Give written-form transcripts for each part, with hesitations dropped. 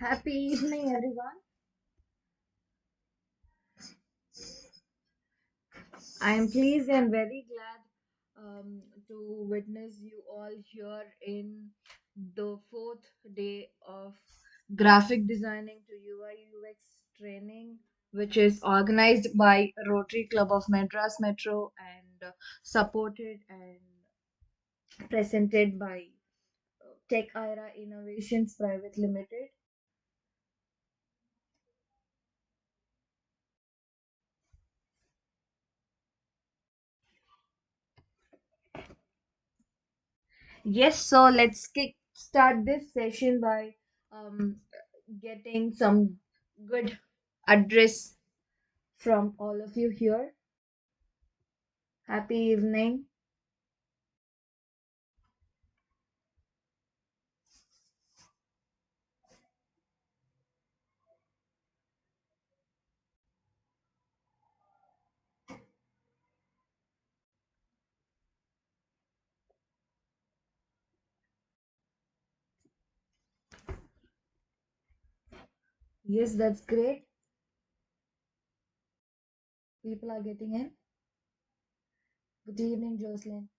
Happy evening, everyone. I am pleased and very glad to witness you all here in the fourth day of graphic designing to UI UX training, which is organized by Rotary Club of Madras Metro and supported and presented by Tech-iera Innovations Private Limited. Yes, so let's kick start this session by um, getting some good address from all of you here. Happy evening. Yes, that's great. People are getting in. Good evening, Jocelyn.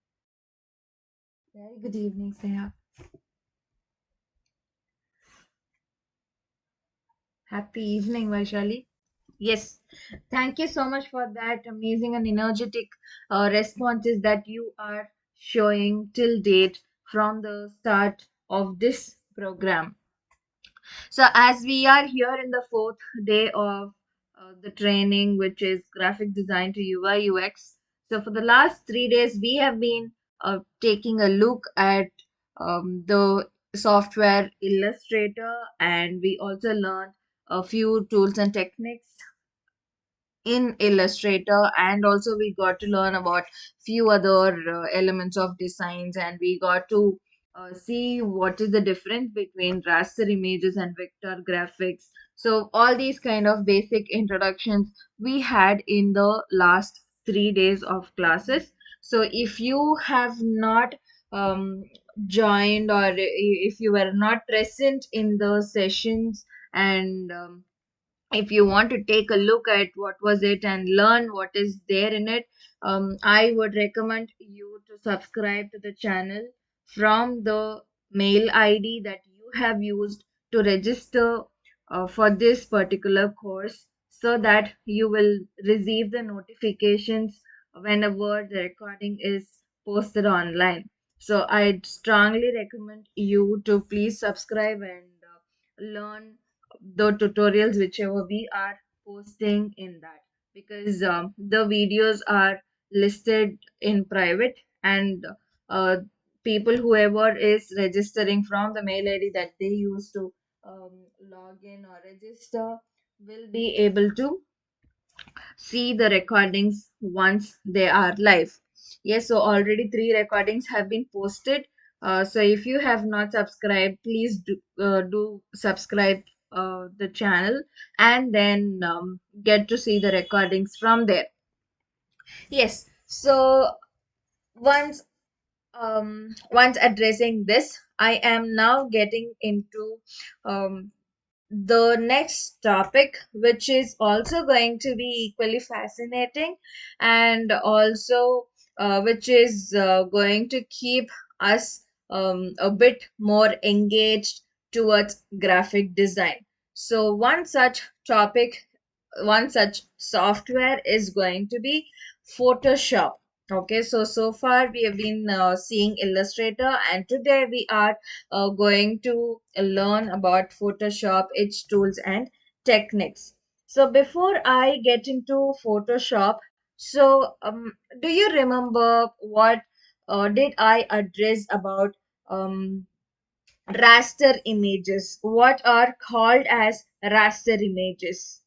Very good evening, Sneha. Happy evening, Vaishali. Yes, thank you so much for that amazing and energetic responses that you are showing till date from the start of this program. So, as we are here in the fourth day of the training, which is graphic design to UI UX. So, for the last 3 days, we have been taking a look at the software Illustrator, and we also learned a few tools and techniques in Illustrator, and also we got to learn about few other elements of designs, and we got to see what is the difference between raster images and vector graphics. So all these kind of basic introductions we had in the last 3 days of classes. So if you have not um, joined, or if you were not present in the sessions, and if you want to take a look at what was it and learn what is there in it, I would recommend you to subscribe to the channel from the mail ID that you have used to register for this particular course, so that you will receive the notifications whenever the recording is posted online. So I strongly recommend you to please subscribe and learn the tutorials whichever we are posting in that, because the videos are listed in private, and uh, people whoever is registering from the mail ID that they use to log in or register will be able to see the recordings once they are live. Yes, so already three recordings have been posted. So if you have not subscribed, please do subscribe the channel, and then get to see the recordings from there. Yes, so once once addressing this, I am now getting into the next topic, which is also going to be equally fascinating, and also which is going to keep us a bit more engaged towards graphic design. So, one such software is going to be Photoshop. Okay, so far we have been seeing Illustrator, and today we are going to learn about Photoshop, its tools and techniques. So before I get into Photoshop, so do you remember what did I address about um, raster images? What are called as raster images?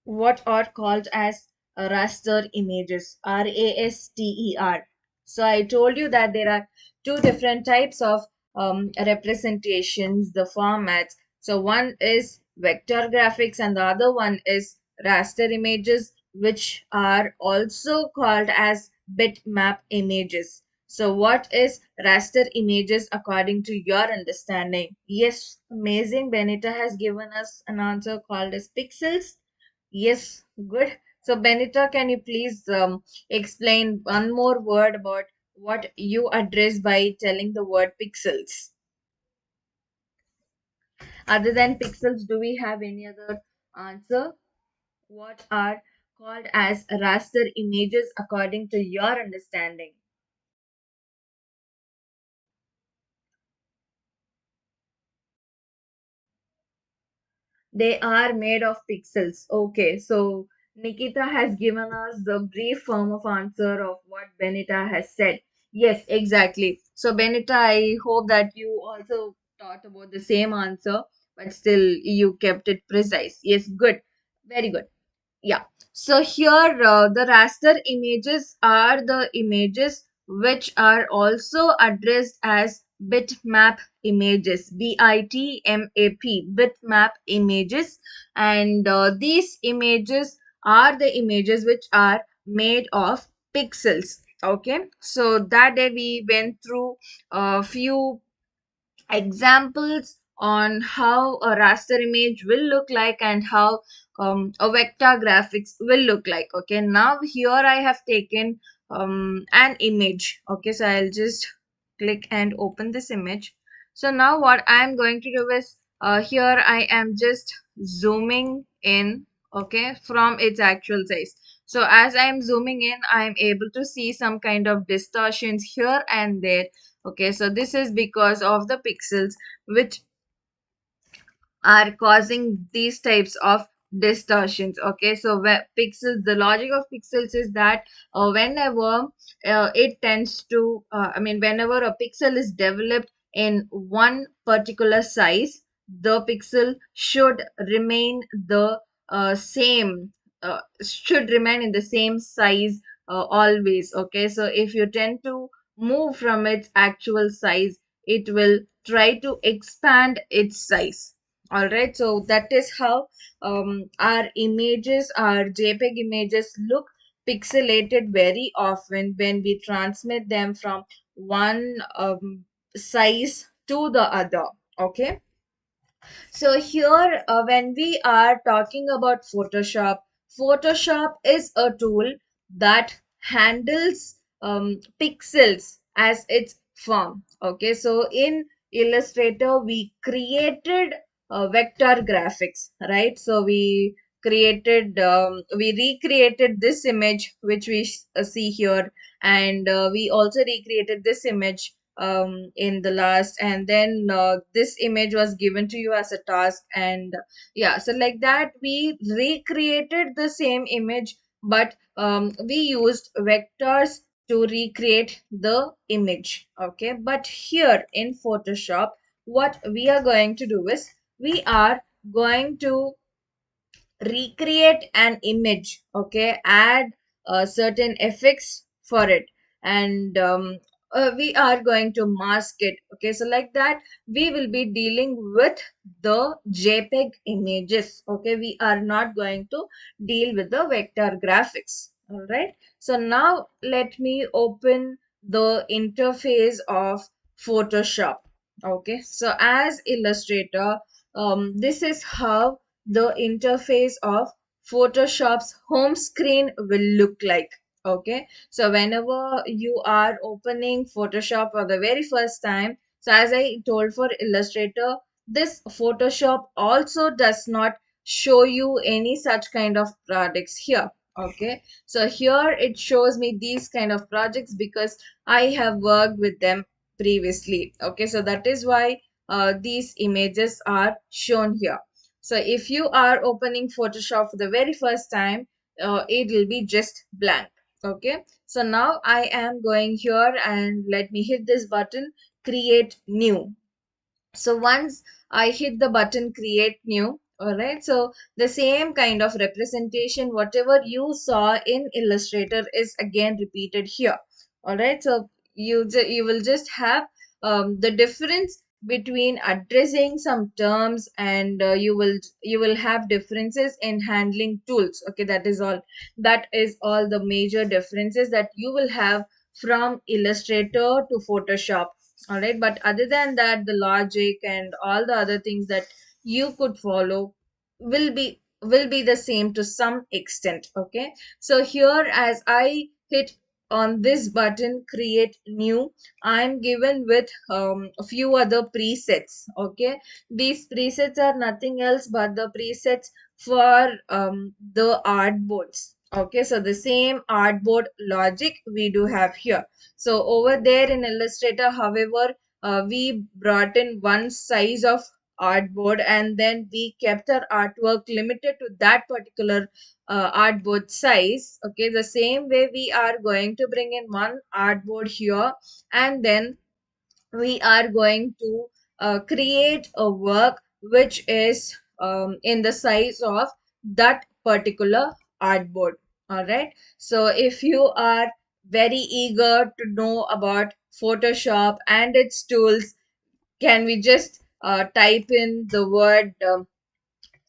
What are called as raster images, raster. So I told you that there are two different types of representations, the formats. So one is vector graphics and the other one is raster images, which are also called as bitmap images. So what is raster images according to your understanding? Yes, amazing. Benita has given us an answer called as pixels. Yes, good. So Benita, can you please explain one more word about what you address by telling the word pixels? Other than pixels, do we have any other answer? What are called as raster images according to your understanding? They are made of pixels. Okay, so Nikita has given us the brief form of answer of what Benita has said. Yes, exactly. So, Benita, I hope that you also thought about the same answer, but still you kept it precise. Yes, good. Very good. Yeah. So here the raster images are the images which are also addressed as bitmap images, bitmap, bitmap images. And these images are the images which are made of pixels. Okay. So that day we went through a few examples on how a raster image will look like and how a vector graphics will look like. Okay, now here I have taken an image. Okay, so I'll just click and open this image. So now what I'm going to do is here I am just zooming in, okay, from its actual size. So as I'm zooming in, I'm able to see some kind of distortions here and there. Okay, so this is because of the pixels which are causing these types of distortions. Okay, so pixels, the logic of pixels is that whenever it tends to, whenever a pixel is developed in one particular size, the pixel same, should remain in the same size always. Okay, so if you tend to move from its actual size, it will try to expand its size. All right, so that is how our images, our JPEG images look pixelated very often when we transmit them from one size to the other. Okay, so here, when we are talking about Photoshop, Photoshop is a tool that handles pixels as its form. Okay, so in Illustrator, we created vector graphics, right? So we recreated this image which we see here, and we also recreated this image in the last, and then this image was given to you as a task. And yeah, so like that we recreated the same image, but we used vectors to recreate the image. Okay, but here in Photoshop, what we are going to do is we are going to recreate an image. Okay, add certain effects for it, and we are going to mask it. Okay, so like that we will be dealing with the JPEG images. Okay, we are not going to deal with the vector graphics. All right, so now let me open the interface of Photoshop. Okay, so as Illustrator, this is how the interface of Photoshop's home screen will look like. Okay, so whenever you are opening Photoshop for the very first time, so as I told for Illustrator, this Photoshop also does not show you any such kind of products here. Okay, so here it shows me these kind of projects because I have worked with them previously. Okay, so that is why these images are shown here. So if you are opening Photoshop for the very first time, it will be just blank. Okay. So now I am going here and let me hit this button, create new. So once I hit the button create new, all right, so the same kind of representation whatever you saw in Illustrator is again repeated here. All right, so you will just have the difference between addressing some terms, and you will have differences in handling tools. Okay, that is all the major differences that you will have from Illustrator to Photoshop. All right, but other than that, the logic and all the other things that you could follow will be the same to some extent. Okay, so here, as I hit on this button, create new, I'm given with a few other presets. Okay, these presets are nothing else but the presets for the artboards. Okay, so the same artboard logic we do have here. So over there in Illustrator, however, we brought in one size of artboard, and then we kept our artwork limited to that particular artboard size. Okay, the same way we are going to bring in one artboard here, and then we are going to create a work which is in the size of that particular artboard. All right, so if you are very eager to know about Photoshop and its tools, can we just type in the word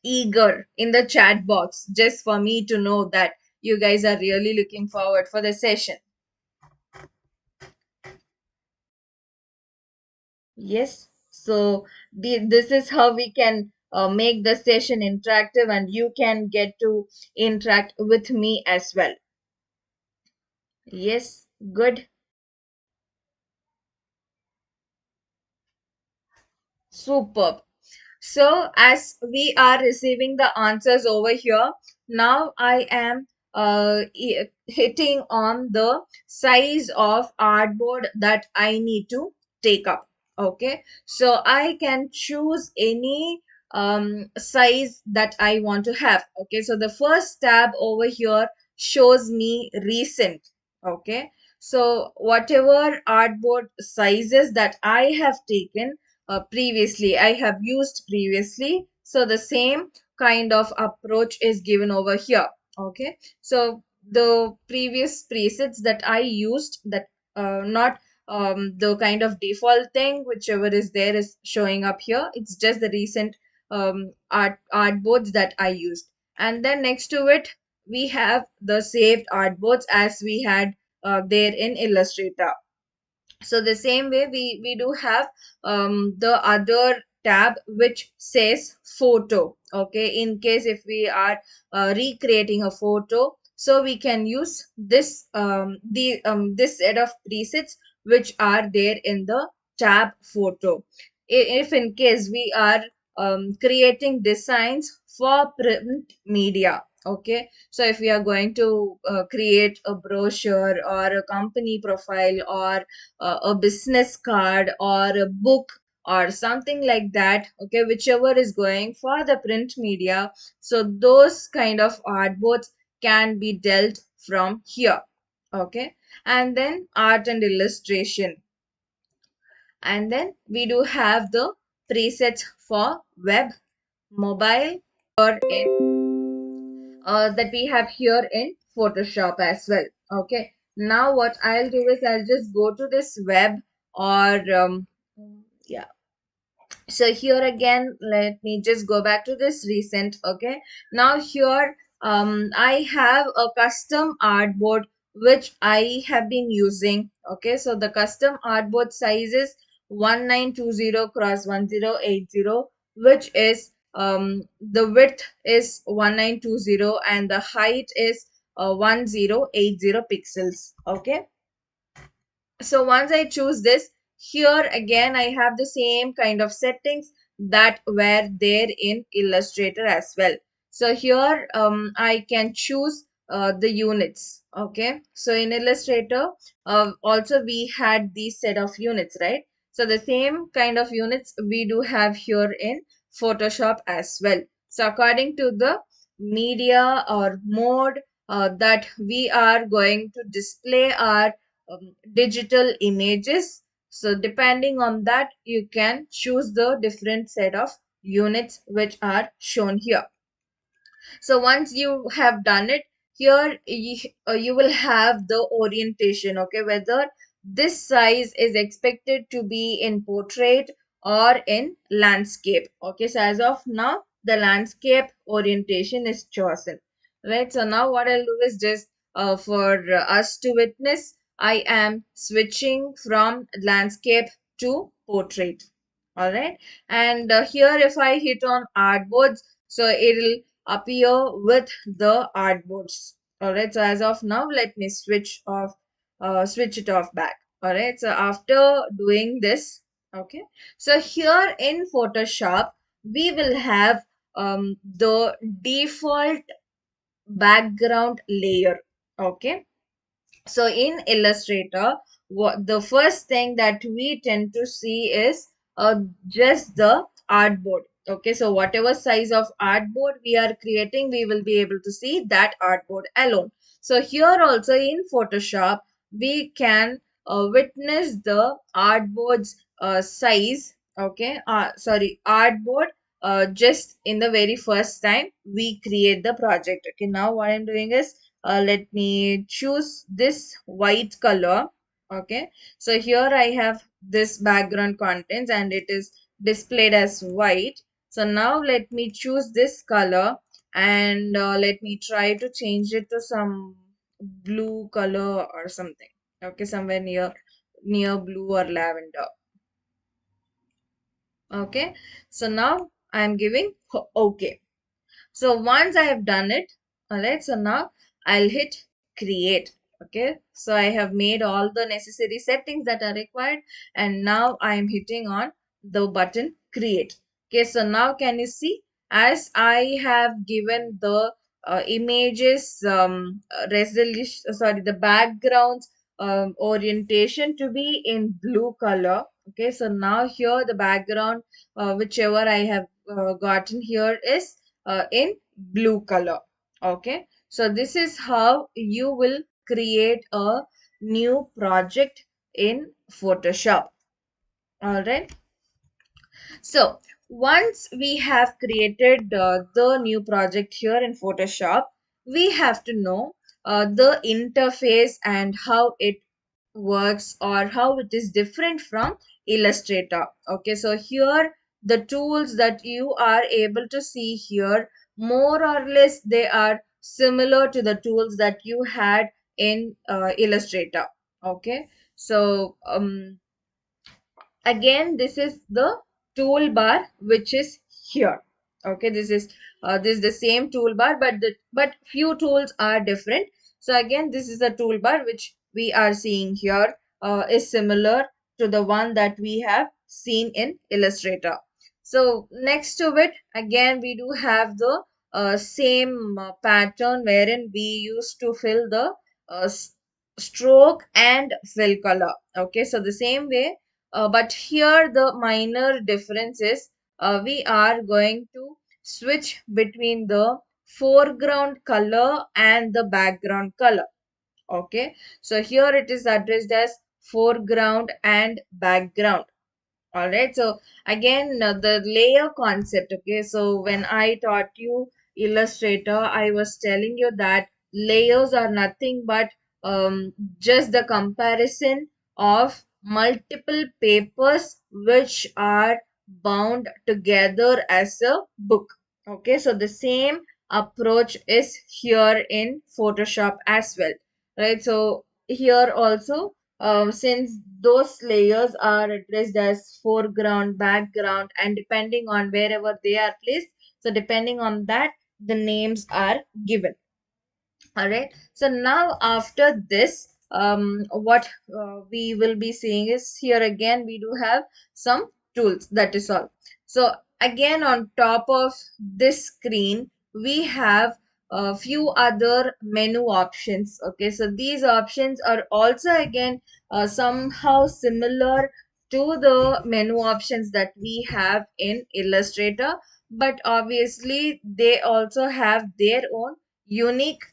eager in the chat box, just for me to know that you guys are really looking forward for the session? Yes. So this is how we can make the session interactive, and you can get to interact with me as well. Yes, good. Superb. So, as we are receiving the answers over here, now I am hitting on the size of artboard that I need to take up. Okay, so I can choose any size that I want to have. Okay, so the first tab over here shows me recent. Okay, so whatever artboard sizes that I have taken previously, I have used previously. So the same kind of approach is given over here. Okay, so the previous presets that I used, that not the kind of default thing, whichever is there is showing up here. It's just the recent artboards that I used. And then next to it, we have the saved artboards as we had there in Illustrator. So the same way we do have the other tab which says photo. Okay, in case if we are recreating a photo, so we can use this set of presets which are there in the tab photo. If in case we are creating designs for print media. Okay, so if we are going to create a brochure or a company profile, or a business card or a book or something like that, okay, whichever is going for the print media, so those kind of artboards can be dealt from here. Okay, and then art and illustration, and then we do have the presets for web, mobile, or that we have here in Photoshop as well. Okay. Now what I'll do is I'll just go to this web, or yeah. So here again, let me just go back to this recent. Okay. Now here I have a custom artboard which I have been using. Okay. So the custom artboard size is 1920 cross 1080, which is the width is 1920 and the height is 1080 pixels. Okay, so once I choose this, here again I have the same kind of settings that were there in Illustrator as well. So here I can choose the units. Okay, so in Illustrator also we had these set of units, right? So the same kind of units we do have here in Photoshop as well. So according to the media or mode that we are going to display our digital images. So depending on that, you can choose the different set of units which are shown here. So once you have done it, here you will have the orientation. Okay, whether this size is expected to be in portrait or in landscape. Okay, so as of now, the landscape orientation is chosen. Right, so now what I'll do is just for us to witness, I am switching from landscape to portrait. All right, and here if I hit on artboards, so it'll appear with the artboards. All right, so as of now, let me switch it off back. All right, so after doing this, okay, so here in Photoshop, we will have the default background layer. Okay, so in Illustrator, what the first thing that we tend to see is just the artboard. Okay, so whatever size of artboard we are creating, we will be able to see that artboard alone. So here also in Photoshop, we can witness the artboard's size. Okay, sorry, artboard just in the very first time we create the project. Okay, now what I'm doing is let me choose this white color. Okay, so here I have this background contents and it is displayed as white. So now let me choose this color and let me try to change it to some blue color or something. Okay, somewhere near blue or lavender. Okay, so now I am giving okay. So once I have done it, all right, so now I'll hit create. Okay, so I have made all the necessary settings that are required, and now I am hitting on the button create. Okay, so now can you see, as I have given the images resolution, sorry, the backgrounds orientation to be in blue color. Okay, so now here the background whichever I have gotten here is in blue color. Okay, so this is how you will create a new project in Photoshop. All right, so once we have created the new project here in Photoshop, we have to know the interface and how it works or how it is different from Illustrator. Okay, so here the tools that you are able to see here, more or less they are similar to the tools that you had in Illustrator. Okay, so again this is the toolbar which is here. Okay, this is the same toolbar, but few tools are different. So again this is the toolbar which we are seeing here is similar to the one that we have seen in Illustrator. So next to it, again we do have the same pattern wherein we used to fill the stroke and fill color. Okay, so the same way, but here the minor difference is we are going to switch between the foreground color and the background color. Okay, so here it is addressed as foreground and background. All right, so again the layer concept. Okay, so when I taught you Illustrator, I was telling you that layers are nothing but just the comparison of multiple papers which are bound together as a book. Okay, so the same approach is here in Photoshop as well, right? So here also, since those layers are addressed as foreground, background, and depending on wherever they are placed, so depending on that, the names are given. All right, so now after this, what we will be seeing is here again we do have some tools, that is all. So again on top of this screen we have a few other menu options. Okay, so these options are also again somehow similar to the menu options that we have in Illustrator, but obviously they also have their own unique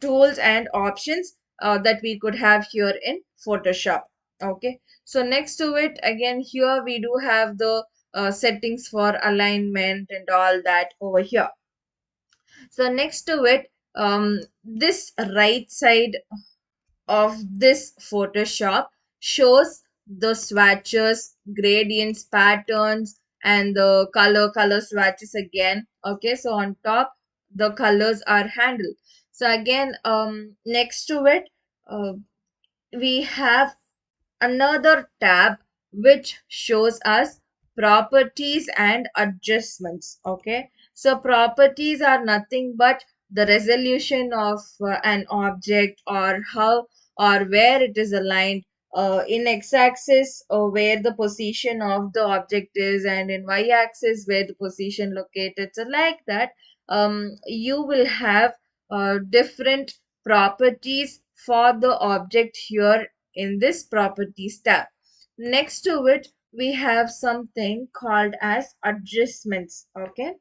tools and options that we could have here in Photoshop. Okay, so next to it, again here we do have the settings for alignment and all that over here. So next to it, this right side of this Photoshop shows the swatches, gradients, patterns, and the color swatches again. Okay, so on top the colors are handled. So again, next to it, uh, we have another tab which shows us properties and adjustments. Okay, so properties are nothing but the resolution of an object, or how or where it is aligned, in x-axis where the position of the object is, and in y-axis where the position located. So like that, you will have different properties for the object here in this properties tab. Next to it, we have something called as adjustments. Okay,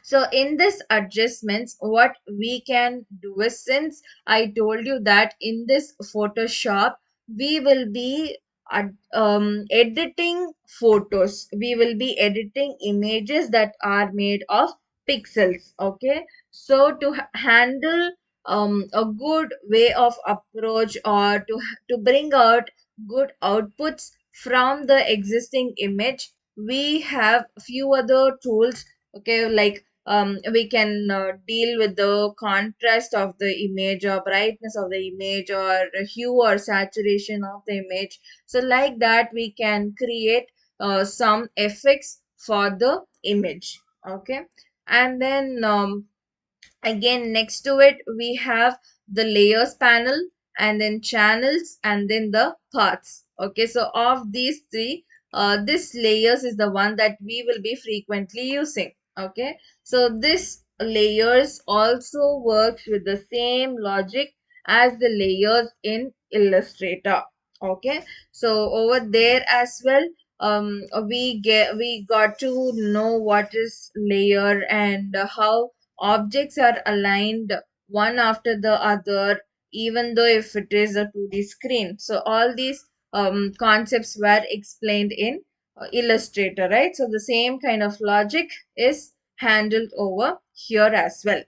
so in this adjustments, what we can do is, since I told you that in this Photoshop, we will be editing photos. We will be editing images that are made of pixels. Okay. So to handle a good way of approach, or to bring out good outputs from the existing image, we have few other tools. Okay, like we can deal with the contrast of the image, or brightness of the image, or hue or saturation of the image. So like that, we can create some effects for the image. Okay, and then again, next to it, we have the layers panel, and then channels, and then the paths. Okay, so of these three, this layers is the one that we will be frequently using. Okay, so this layers also works with the same logic as the layers in Illustrator. Okay, so over there as well, we got to know what is layer, and how objects are aligned one after the other, even though if it is a 2D screen. So all these concepts were explained in Illustrator, right? So the same kind of logic is handled over here as well.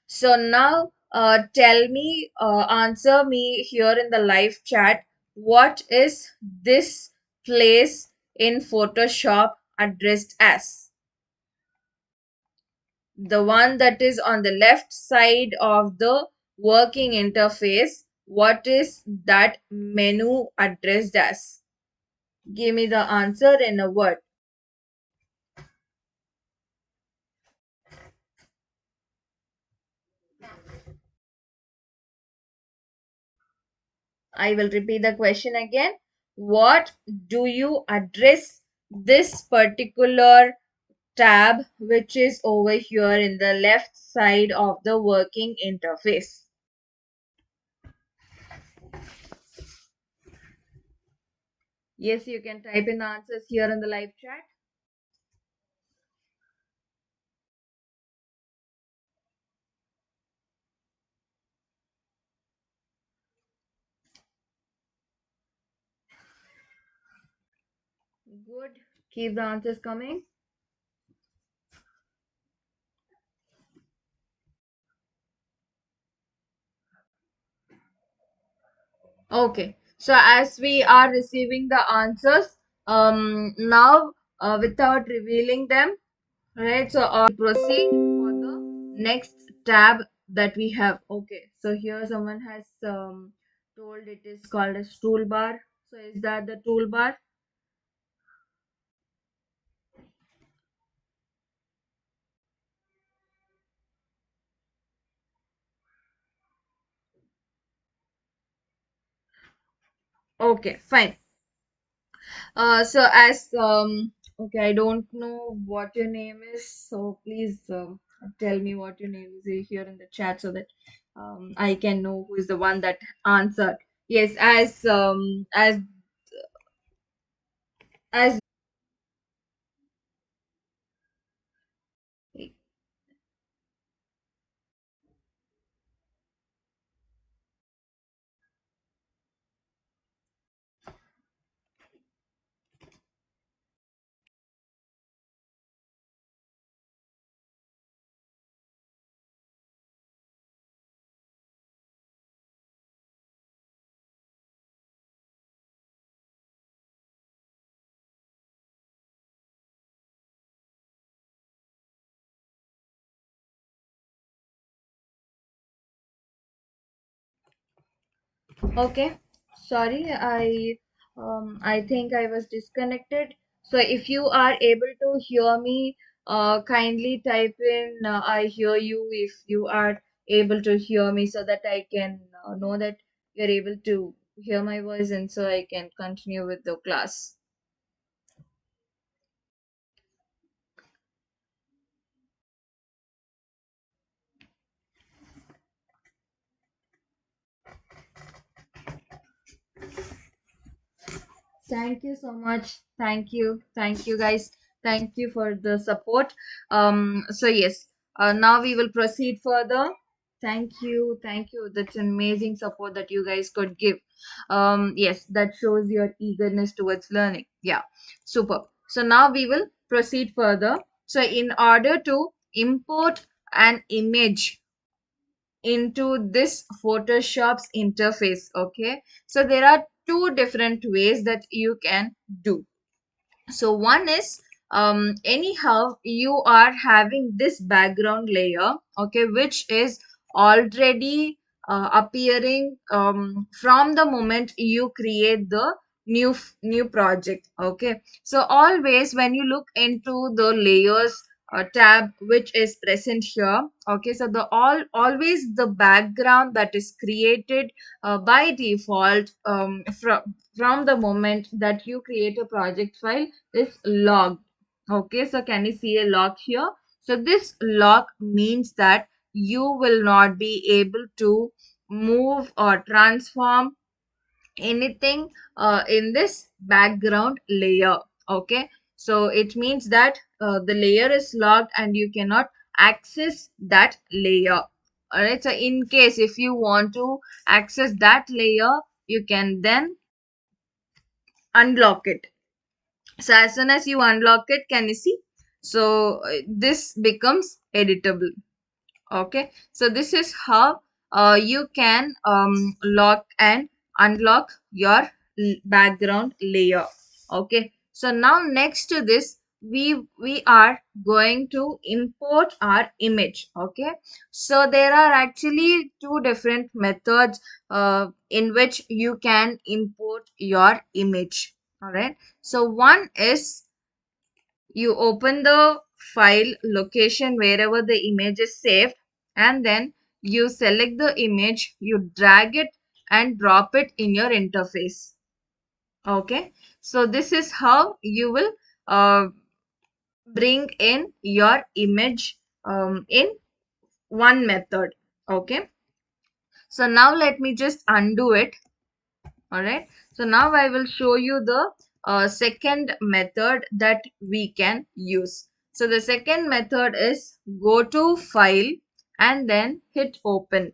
So now answer me here in the live chat, what is this place in Photoshop addressed as? The one that is on the left side of the working interface, what is that menu addressed as? Give me the answer in a word. I will repeat the question again. What do you address this particular tab which is over here in the left side of the working interface? Yes, you can type in the answers here in the live chat. Good. Keep the answers coming. Okay, so as we are receiving the answers, now without revealing them, right? So I'll proceed for the next tab that we have. Okay, so here someone has told it is called as toolbar. So is that the toolbar? Okay, fine. So as okay, I don't know what your name is, so please tell me what your name is here in the chat, so that I can know who is the one that answered. Yes, as Okay, sorry, I think I was disconnected. So if you are able to hear me, kindly type in I hear you if you are able to hear me so that I can know that you're able to hear my voice and so I can continue with the class. Thank you so much. Thank you. Thank you, guys. Thank you for the support. So yes, now we will proceed further. Thank you. Thank you. That's amazing support that you guys could give. Yes, that shows your eagerness towards learning. Yeah, super. So now we will proceed further. So in order to import an image into this Photoshop's interface, okay? So there are two different ways that you can do. So one is anyhow you are having this background layer, okay, which is already appearing from the moment you create the new project. Okay, so always when you look into the layers tab which is present here, okay, so the always the background that is created by default from the moment that you create a project file is logged. Okay, so can you see a log here? So this log means that you will not be able to move or transform anything in this background layer. Okay, so it means that the layer is logged and you cannot access that layer. All right, so in case if you want to access that layer, you can then unlock it. So as soon as you unlock it, can you see? So this becomes editable. Okay, so this is how you can lock and unlock your background layer. Okay, so now next to this, we are going to import our image. Okay, so there are actually two different methods in which you can import your image. All right, so one is you open the file location wherever the image is saved, and then you select the image, you drag it and drop it in your interface. Okay, so this is how you will uh, bring in your image in one method. Okay, so now let me just undo it. All right, so now I will show you the second method that we can use. So the second method is go to file and then hit open.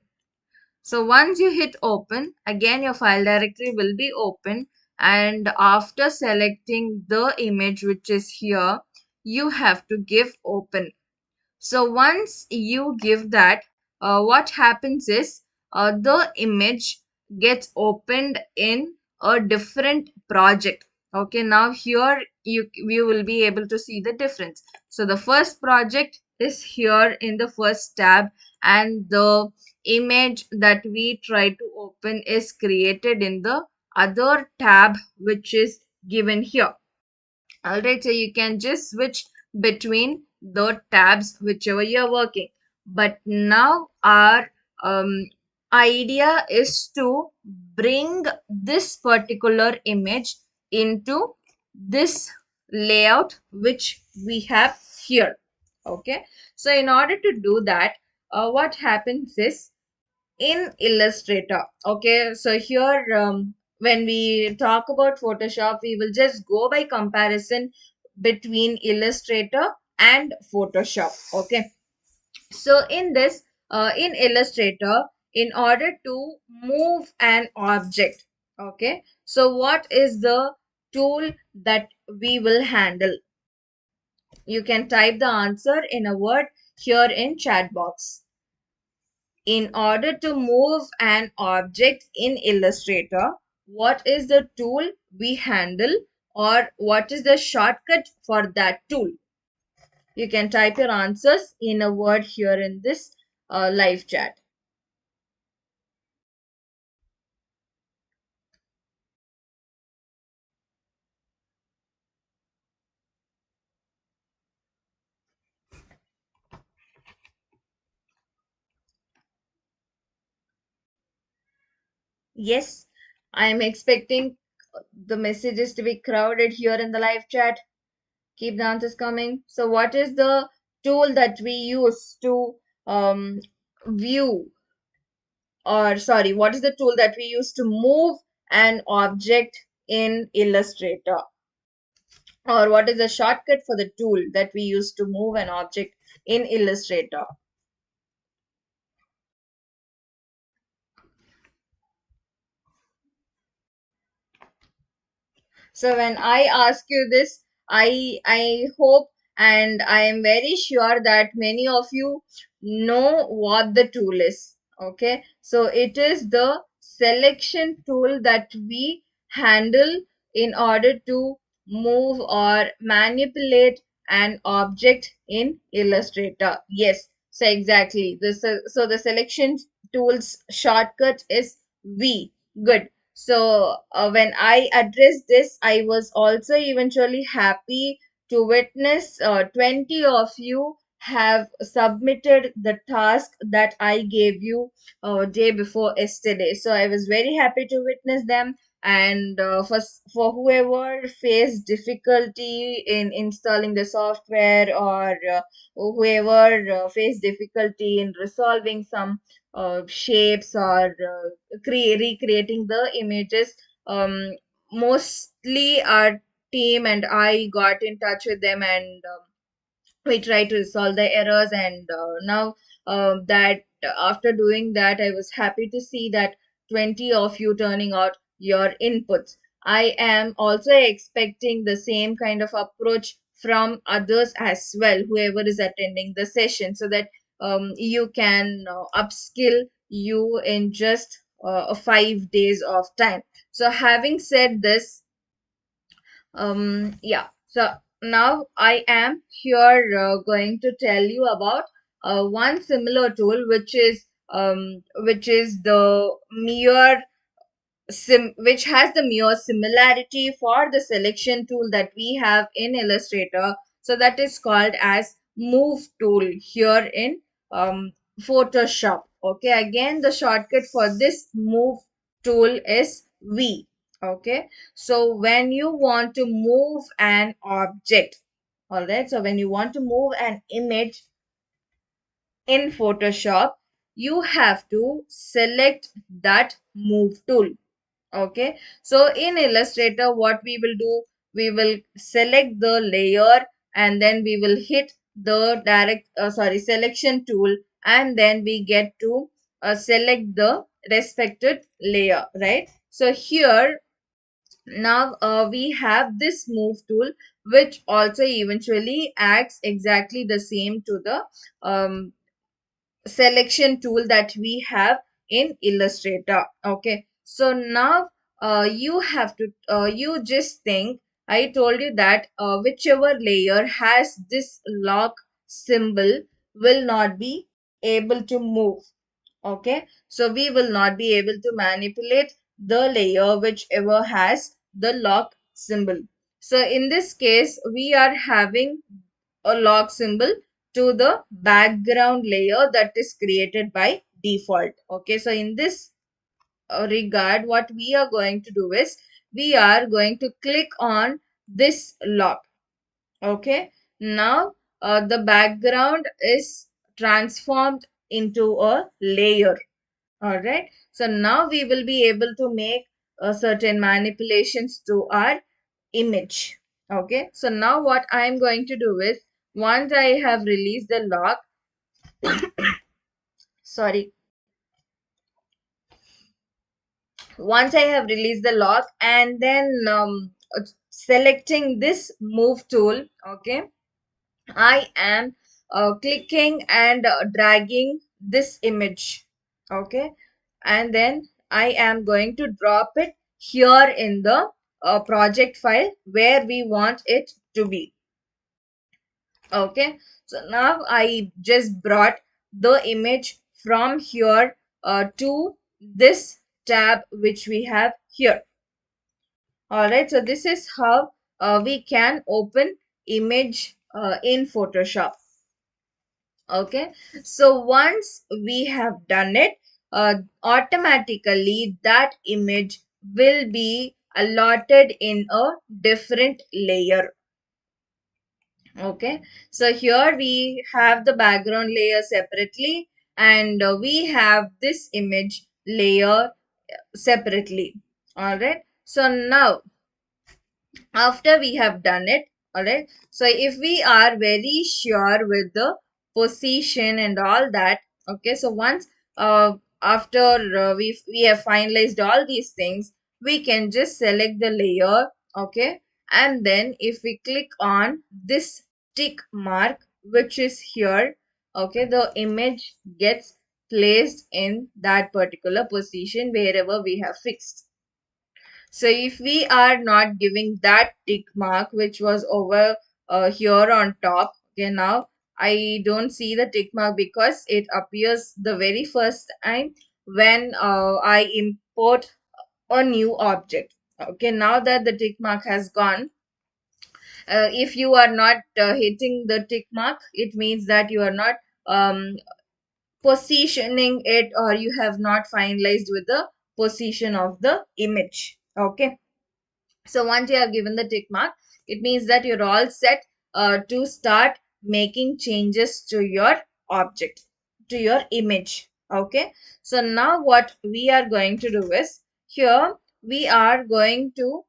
So once you hit open, again your file directory will be open, and after selecting the image which is here, you have to give open. So once you give that, what happens is the image gets opened in a different project. Okay, now here you will be able to see the difference. So the first project is here in the first tab, and the image that we try to open is created in the other tab which is given here. Alright, so you can just switch between the tabs whichever you're working. But now our idea is to bring this particular image into this layout which we have here. Okay, so in order to do that, what happens is in Illustrator. Okay, so here when we talk about Photoshop, we will just go by comparison between Illustrator and Photoshop. Okay, so in this, in Illustrator, in order to move an object, okay, so what is the tool that we will handle? You can type the answer in a word here in chat box. In order to move an object in Illustrator, what is the tool we handle, or what is the shortcut for that tool? You can type your answers in a word here in this live chat. Yes, I am expecting the messages to be crowded here in the live chat. Keep the answers coming. So, what is the tool that we use to view, or sorry, what is the tool that we use to move an object in Illustrator? Or what is the shortcut for the tool that we use to move an object in Illustrator? So when I ask you this, I hope and I am very sure that many of you know what the tool is. Okay, so it is the selection tool that we handle in order to move or manipulate an object in Illustrator. Yes, so exactly. So the selection tools shortcut is V. Good. So when I addressed this, I was also eventually happy to witness 20 of you have submitted the task that I gave you day before yesterday. So I was very happy to witness them. And for whoever faced difficulty in installing the software, or whoever faced difficulty in resolving some shapes, or recreating the images, um, mostly our team and I got in touch with them, and we try to resolve the errors. And now that after doing that, I was happy to see that 20 of you turning out your inputs. I am also expecting the same kind of approach from others as well, whoever is attending the session, so that you can upskill you in just 5 days of time. So having said this, yeah, so now I am here going to tell you about one similar tool, which is the mere which has the mere similarity for the selection tool that we have in Illustrator. So that is called as move tool here in Photoshop. Okay, again the shortcut for this move tool is V. Okay, so when you want to move an object, all right, so when you want to move an image in Photoshop, you have to select that move tool. Okay, so in Illustrator, what we will do, we will select the layer, and then we will hit the selection tool, and then we get to select the respected layer, right? So here now we have this move tool, which also eventually acts exactly the same to the selection tool that we have in Illustrator. Okay, so now you have to you just think, I told you that whichever layer has this lock symbol will not be able to move. Okay, so we will not be able to manipulate the layer whichever has the lock symbol. So in this case, we are having a lock symbol to the background layer that is created by default. Okay, so in this regard, what we are going to do is we are going to click on this lock. Okay, now the background is transformed into a layer. All right, so now we will be able to make certain manipulations to our image. Okay, so now what I am going to do is, once I have released the lock, sorry, once I have released the lock, and then selecting this move tool, okay, I am clicking and dragging this image. Okay, and then I am going to drop it here in the project file where we want it to be. Okay, so now I just brought the image from here to this tab which we have here. All right, so this is how we can open image in Photoshop. Okay, so once we have done it, automatically that image will be allotted in a different layer. Okay, so here we have the background layer separately, and we have this image layer separately. All right, so now after we have done it, all right, so if we are very sure with the position and all that, okay, so once after we have finalized all these things, we can just select the layer, okay, and then if we click on this tick mark which is here, okay, the image gets placed in that particular position wherever we have fixed. So if we are not giving that tick mark which was over here on top, okay, now I don't see the tick mark because it appears the very first time when I import a new object. Okay, now that the tick mark has gone, if you are not hitting the tick mark, it means that you are not um, positioning it, or you have not finalized with the position of the image. Okay, so once you have given the tick mark, it means that you're all set to start making changes to your object, to your image. Okay, so now what we are going to do is, here we are going to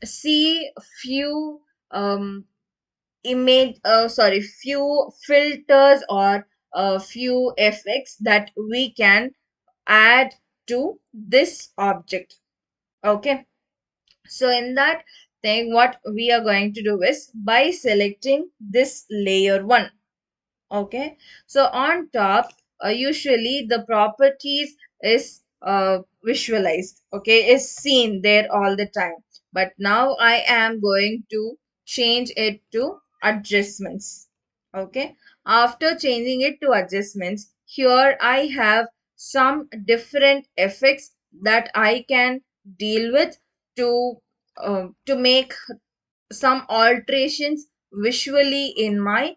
see few few filters or few effects that we can add to this object. Okay, so in that thing, what we are going to do is, by selecting this layer 1, okay, so on top usually the properties is visualized, okay, is seen there all the time, but now I am going to change it to adjustments. Okay, after changing it to adjustments, here I have some different effects that I can deal with to make some alterations visually in my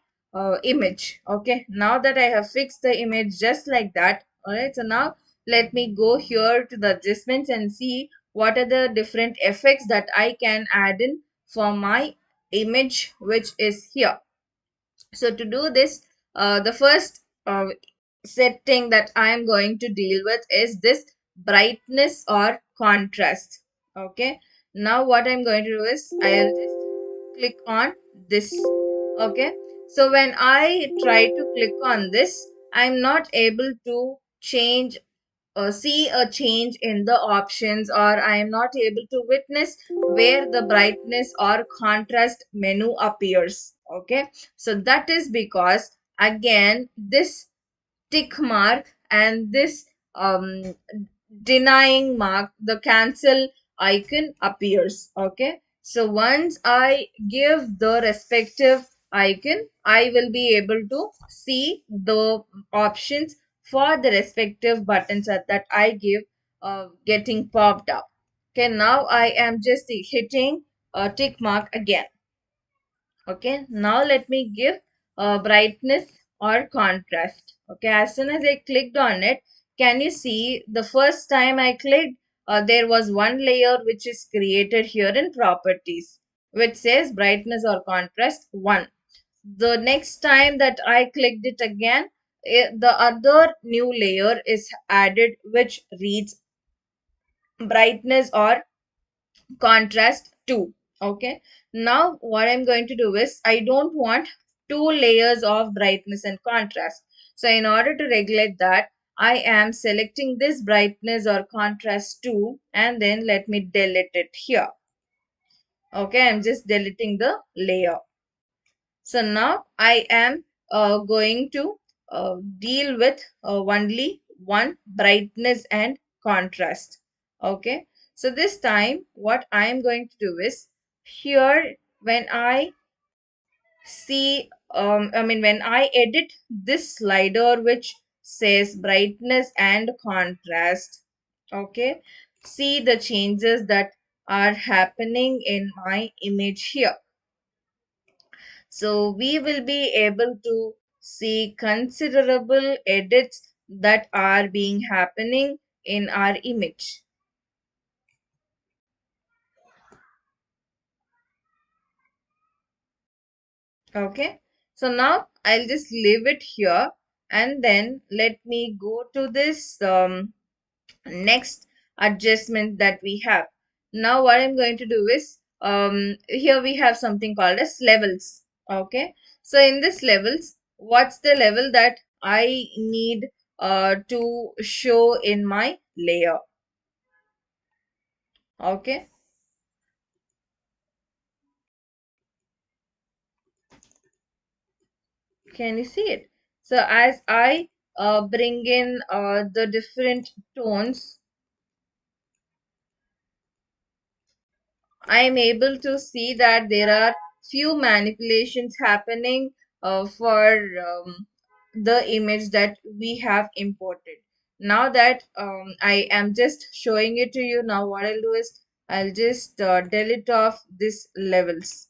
image. Okay, now that I have fixed the image just like that, all right, so now let me go here to the adjustments and see what are the different effects that I can add in for my image which is here. So to do this, the first setting that I am going to deal with is this brightness or contrast. Okay, now what I'm going to do is, I'll just click on this. Okay, so when I try to click on this, I'm not able to change see a change in the options, or I am not able to witness where the brightness or contrast menu appears. Okay, so that is because again this tick mark and this um, denying mark, the cancel icon appears. Okay, so once I give the respective icon, I will be able to see the options for the respective buttons that I give getting popped up. Okay, now I am just hitting a tick mark again. Okay, now let me give brightness or contrast. Okay, as soon as I clicked on it, can you see the first time I clicked, there was one layer which is created here in properties, which says brightness or contrast 1. The next time that I clicked it again, the other new layer is added which reads brightness or contrast 2. Okay, now what I'm going to do is, I don't want two layers of brightness and contrast. So in order to regulate that, I am selecting this brightness or contrast 2, and then let me delete it here. Okay, I'm just deleting the layer. So now I am going to deal with only one brightness and contrast. Okay, so this time what I am going to do is, here when I see, when I edit this slider which says brightness and contrast, okay, see the changes that are happening in my image here. So we will be able to see considerable edits that are being happening in our image. Okay, so now I'll just leave it here, and then let me go to this next adjustment that we have. Now what I'm going to do is, here we have something called as levels. Okay, so in this levels, what's the level that I need to show in my layer? Okay, can you see it? So as I bring in the different tones, I am able to see that there are few manipulations happening for the image that we have imported. Now that I am just showing it to you, now what I'll do is I'll just delete off these levels.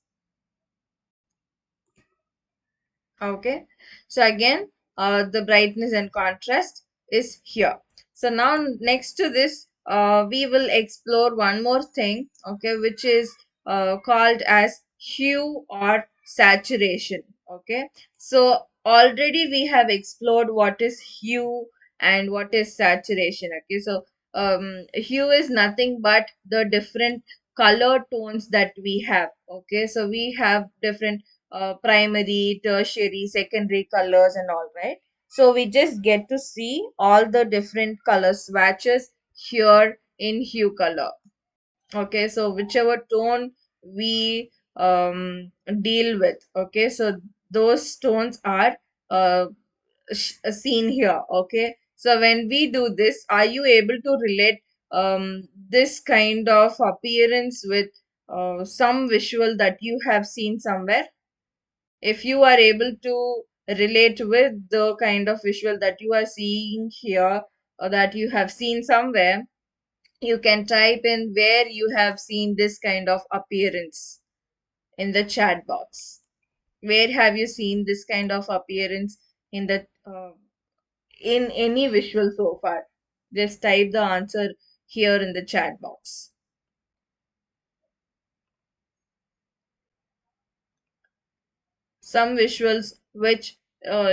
Okay, so again, the brightness and contrast is here. So now next to this, we will explore one more thing, okay, which is called as hue or saturation. Okay, so already we have explored what is hue and what is saturation. Okay, so hue is nothing but the different color tones that we have. Okay, so we have different primary, tertiary, secondary colors and all, right? So we just get to see all the different color swatches here in hue color. Okay, so whichever tone we deal with, okay, so those tones are uh, seen here. Okay, so when we do this, are you able to relate this kind of appearance with some visual that you have seen somewhere? If you are able to relate with the kind of visual that you are seeing here or that you have seen somewhere, you can type in where you have seen this kind of appearance in the chat box. Where have you seen this kind of appearance in the in any visual so far? Just type the answer here in the chat box. Some visuals which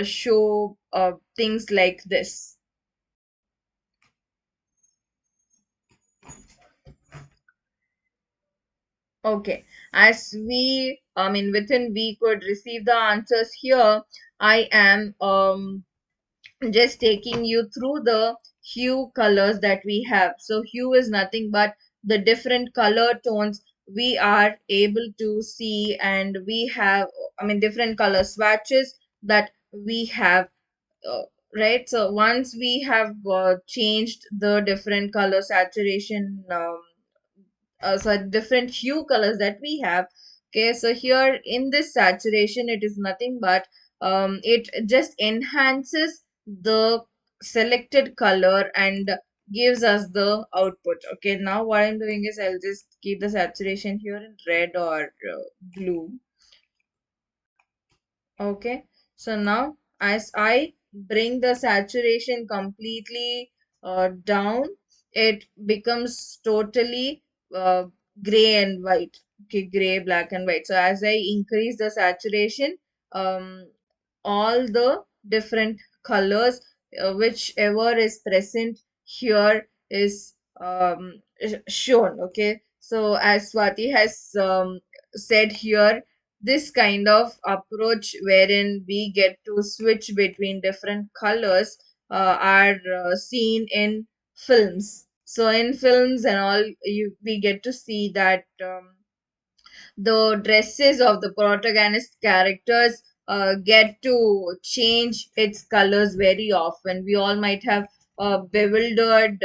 show things like this. Okay, as within we could receive the answers here, I am just taking you through the hue colors that we have. So hue is nothing but the different color tones we are able to see, and we have, different color swatches that we have, uh, right? So once we have changed the different color saturation, so different hue colors that we have. Okay, so here in this saturation, it is nothing but it just enhances the selected color and gives us the output. Okay, now what I'm doing is I'll just keep the saturation here in red or blue. Okay, so now as I bring the saturation completely down, it becomes totally uh, gray and white. Okay, gray, black, and white. So as I increase the saturation, um, all the different colors, whichever is present here, is shown. Okay, so as Swati has said here, this kind of approach wherein we get to switch between different colors are seen in films. So in films and all, we get to see that the dresses of the protagonist characters get to change its colors very often. We all might have bewildered,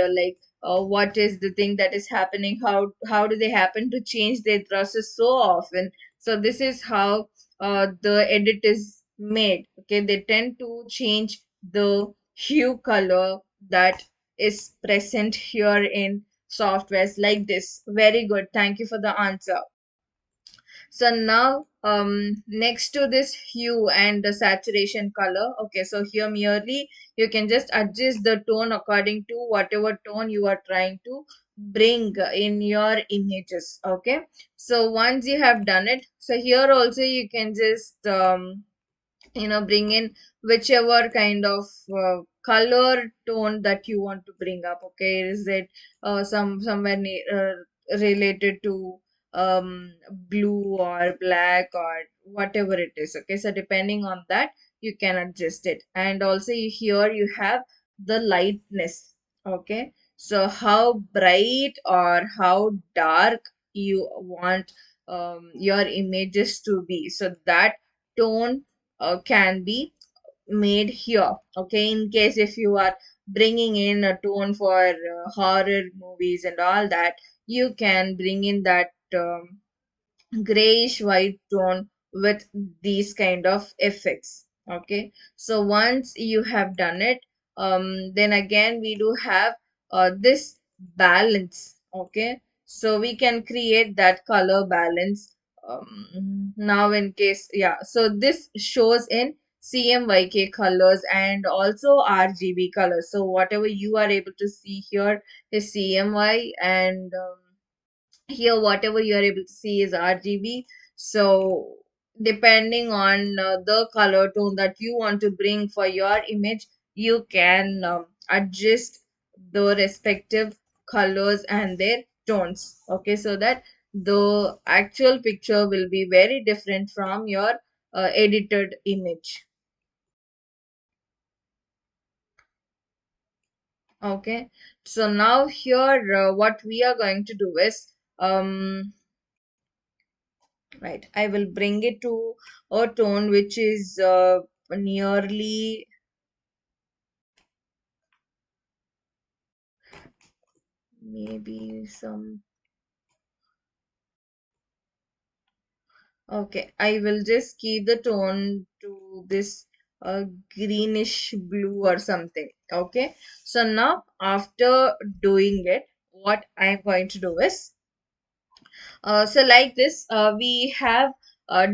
what is the thing that is happening? How do they happen to change their dresses so often? So this is how the edit is made. Okay, they tend to change the hue color that is present here in softwares like this. Very good. Thank you for the answer. So now next to this hue and the saturation color, okay, so here merely you can just adjust the tone according to whatever tone you are trying to bring in your images. Okay, so once you have done it, so here also you can just bring in whichever kind of color tone that you want to bring up. Okay, is it somewhere related to blue or black or whatever it is. Okay, so depending on that you can adjust it. And also here you have the lightness. Okay, so how bright or how dark you want your images to be, so that tone can be made here. Okay, in case if you are bringing in a tone for horror movies and all that, you can bring in that grayish white tone with these kind of effects. Okay, so once you have done it, then again we do have this balance. Okay, so we can create that color balance. Now in case, yeah, so this shows in CMYK colors and also RGB colors. So whatever you are able to see here is CMY, and here whatever you are able to see is RGB. So depending on the color tone that you want to bring for your image, you can adjust the respective colors and their tones. Okay, so that the actual picture will be very different from your edited image. Okay, so now here what we are going to do is right, I will bring it to a tone which is nearly, maybe some, okay, I will just keep the tone to this greenish blue or something. Okay, so now after doing it, what I'm going to do is, so like this, we have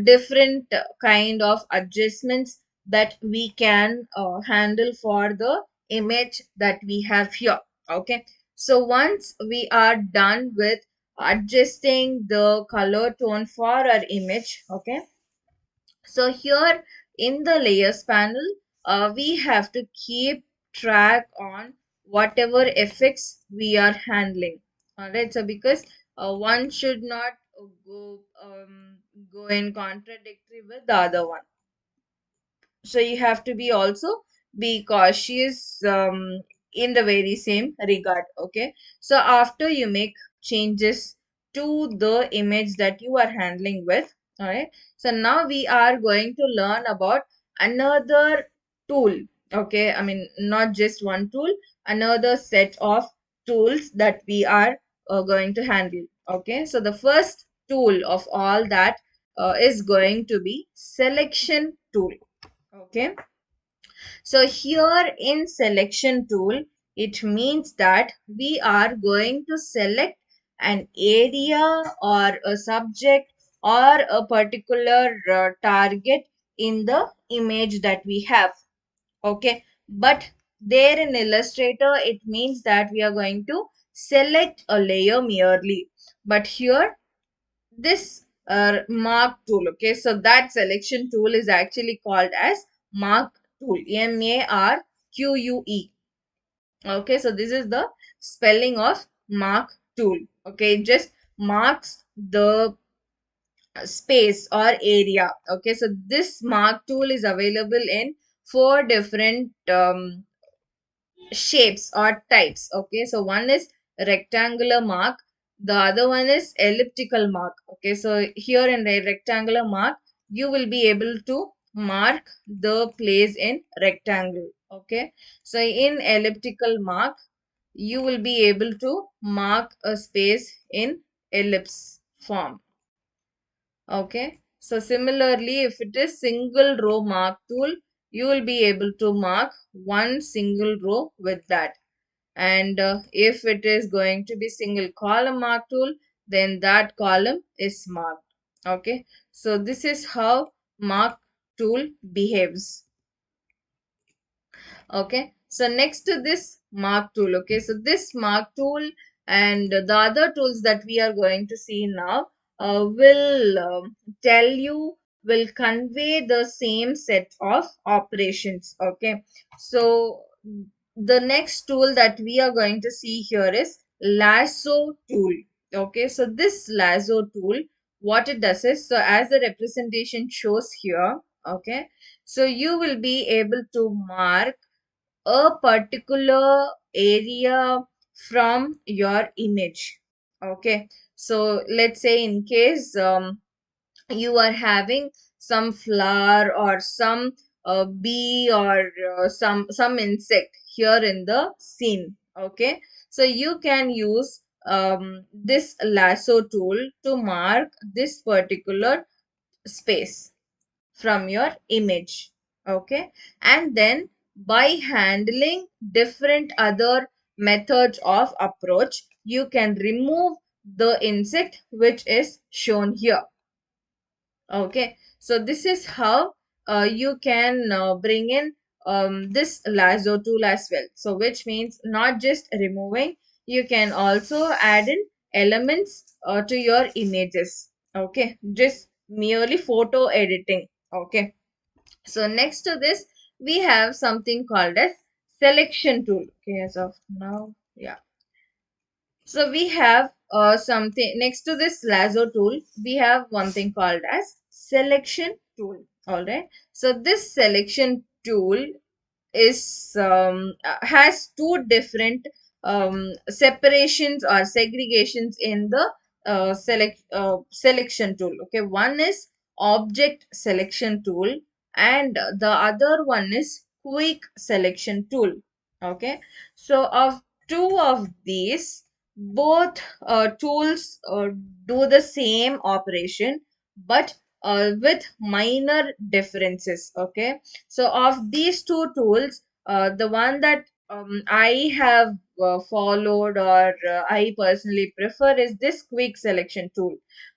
different kind of adjustments that we can handle for the image that we have here. Okay, so once we are done with adjusting the color tone for our image, okay, so here in the layers panel, we have to keep track on whatever effects we are handling. Alright, so because one should not go in contradictory with the other one, so you have to be also be cautious in the very same regard. Okay, so after you make changes to the image that you are handling with, all right, so now we are going to learn about another tool. Okay, I mean not just one tool, another set of tools that we are going to handle. Okay, so the first tool of all that is going to be selection tool. Okay, so here in selection tool, it means that we are going to select an area or a subject or a particular target in the image that we have. Okay, but there in Illustrator, it means that we are going to select a layer merely. But here this mark tool, okay, so that selection tool is actually called as mark tool, MARQUE. Okay, so this is the spelling of mark tool. Okay, it just marks the space or area. Okay, so this mark tool is available in four different shapes or types. Okay, so one is rectangular mark, the other one is elliptical mark. Okay, so here in the rectangular mark, you will be able to mark the place in rectangle. Okay, so in elliptical mark, you will be able to mark a space in ellipse form. Okay, so similarly, if it is single row mark tool, you will be able to mark one single row with that. And if it is going to be single column mark tool, then that column is marked. Okay, so this is how mark tool behaves. Okay, so next to this mark tool, okay, so this mark tool and the other tools that we are going to see now will tell you, will convey the same set of operations. Okay, so the next tool that we are going to see here is lasso tool. Okay, so this lasso tool, what it does is, so as the representation shows here, okay, so you will be able to mark a particular area from your image. Okay, so let's say in case you are having some flower or some bee or some insect here in the scene. Okay, so you can use this lasso tool to mark this particular space from your image. Okay, and then by handling different other methods of approach, you can remove the insect which is shown here. Okay, so this is how you can bring in this lasso tool as well. So which means not just removing, you can also add in elements to your images. Okay, just merely photo editing. Okay, so next to this we have something called as selection tool. Okay, as of now, yeah, so we have something next to this lasso tool, we have one thing called as selection tool. All right, so this selection tool is has two different separations or segregations in the selection tool. Okay, one is object selection tool and the other one is quick selection tool. Okay, so of two of these, both tools do the same operation but with minor differences. Okay, so of these two tools, the one that I have followed or I personally prefer is this quick selection tool.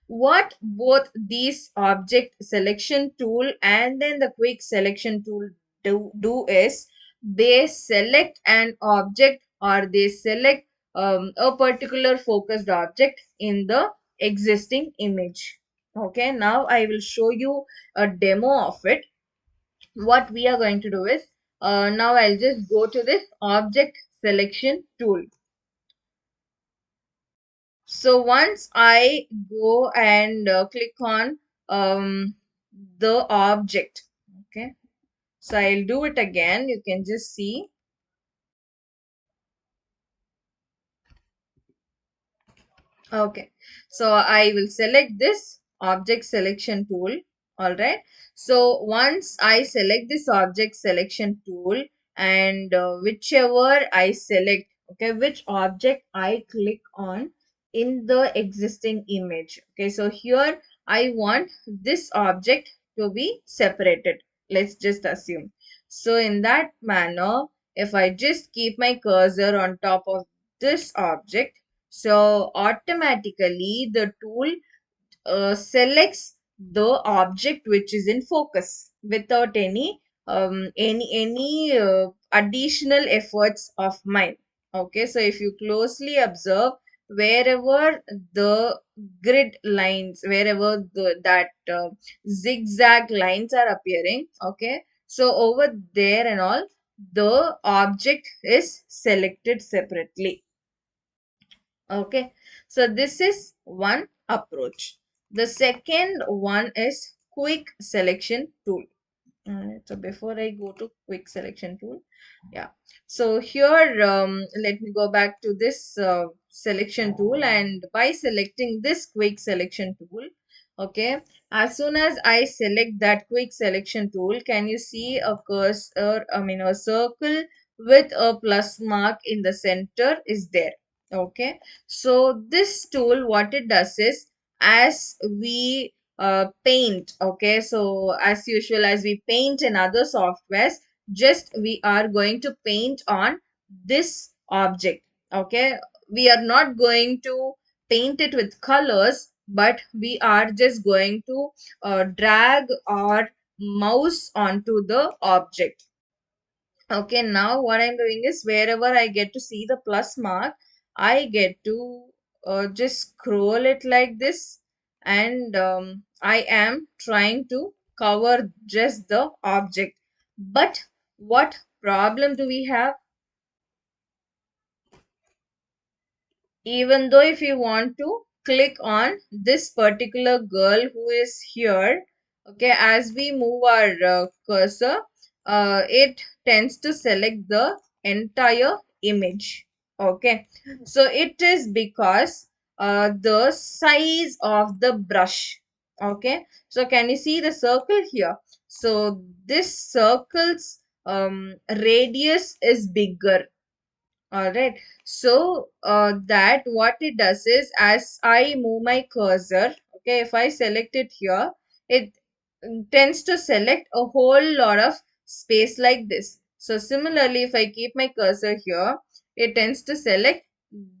What both these object selection tool and then the quick selection tool do is they select an object or they select a particular focused object in the existing image. Okay, now I will show you a demo of it. What we are going to do is, now I'll just go to this object selection tool. So once I go and click on the object, okay, so I'll do it again. You can just see. Okay, so I will select this object selection tool. All right, so once I select this object selection tool and whichever I select, okay, which object I click on in the existing image. Okay, so here I want this object to be separated. Let's just assume. So in that manner, if I just keep my cursor on top of this object, so automatically the tool selects the object which is in focus without any additional efforts of mine. Okay, so if you closely observe, wherever the grid lines, wherever that zigzag lines are appearing, okay, so over there and all, the object is selected separately. Okay, so this is one approach. The second one is quick selection tool. So before I go to quick selection tool, yeah. So here, let me go back to this selection tool, and by selecting this quick selection tool, okay, as soon as I select that quick selection tool, can you see a cursor, I mean a circle with a plus mark in the center is there. Okay, so this tool, what it does is, as we paint, okay, so as usual, as we paint in other softwares, just we are going to paint on this object. Okay, we are not going to paint it with colors, but we are just going to drag our mouse onto the object. Okay, now what I'm doing is wherever I get to see the plus mark, I get to just scroll it like this, and I am trying to cover just the object. But what problem do we have? Even though if you want to click on this particular girl who is here, okay, as we move our cursor, it tends to select the entire image. Okay, so it is because the size of the brush. Okay, so can you see the circle here? So this circle's radius is bigger. All right. So that what it does is, as I move my cursor, okay, if I select it here, it tends to select a whole lot of space like this. So similarly, if I keep my cursor here, it tends to select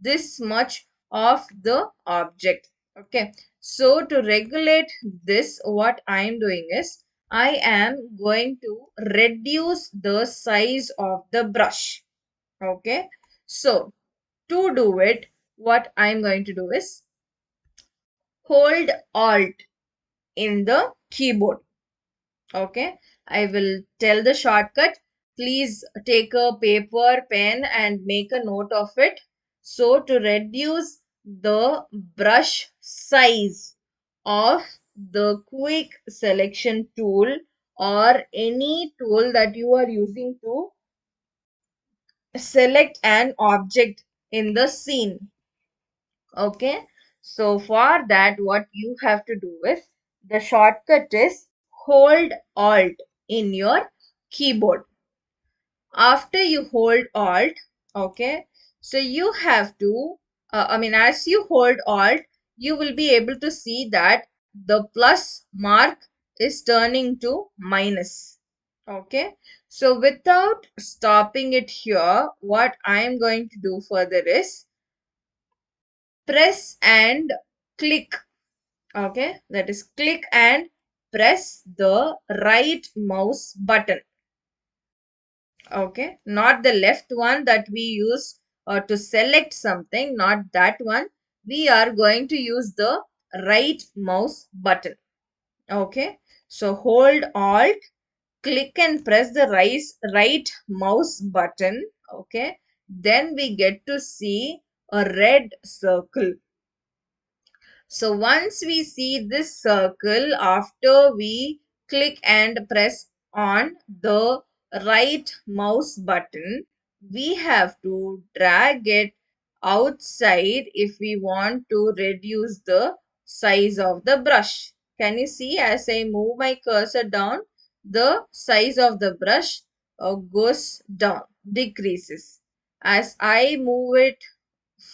this much of the object. Okay. So to regulate this, what I am doing is, I am going to reduce the size of the brush. Okay, so to do it, what I'm going to do is hold Alt in the keyboard. Okay, I will tell the shortcut. Please take a paper, pen, and make a note of it. So to reduce the brush size of the quick selection tool or any tool that you are using to select an object in the scene. Okay, so for that, what you have to do is, the shortcut is hold Alt in your keyboard. After you hold Alt, okay, so you have to, as you hold Alt, you will be able to see that the plus mark is turning to minus. Okay, so without stopping it here, what I am going to do further is press and click. Okay, that is click and press the right mouse button. Okay, not the left one that we use to select something, not that one. We are going to use the right mouse button. Okay, so hold Alt, click and press the right mouse button. Okay, then we get to see a red circle. So once we see this circle, after we click and press on the right mouse button, we have to drag it outside if we want to reduce the size of the brush. Can you see, as I move my cursor down, the size of the brush goes down, decreases. As I move it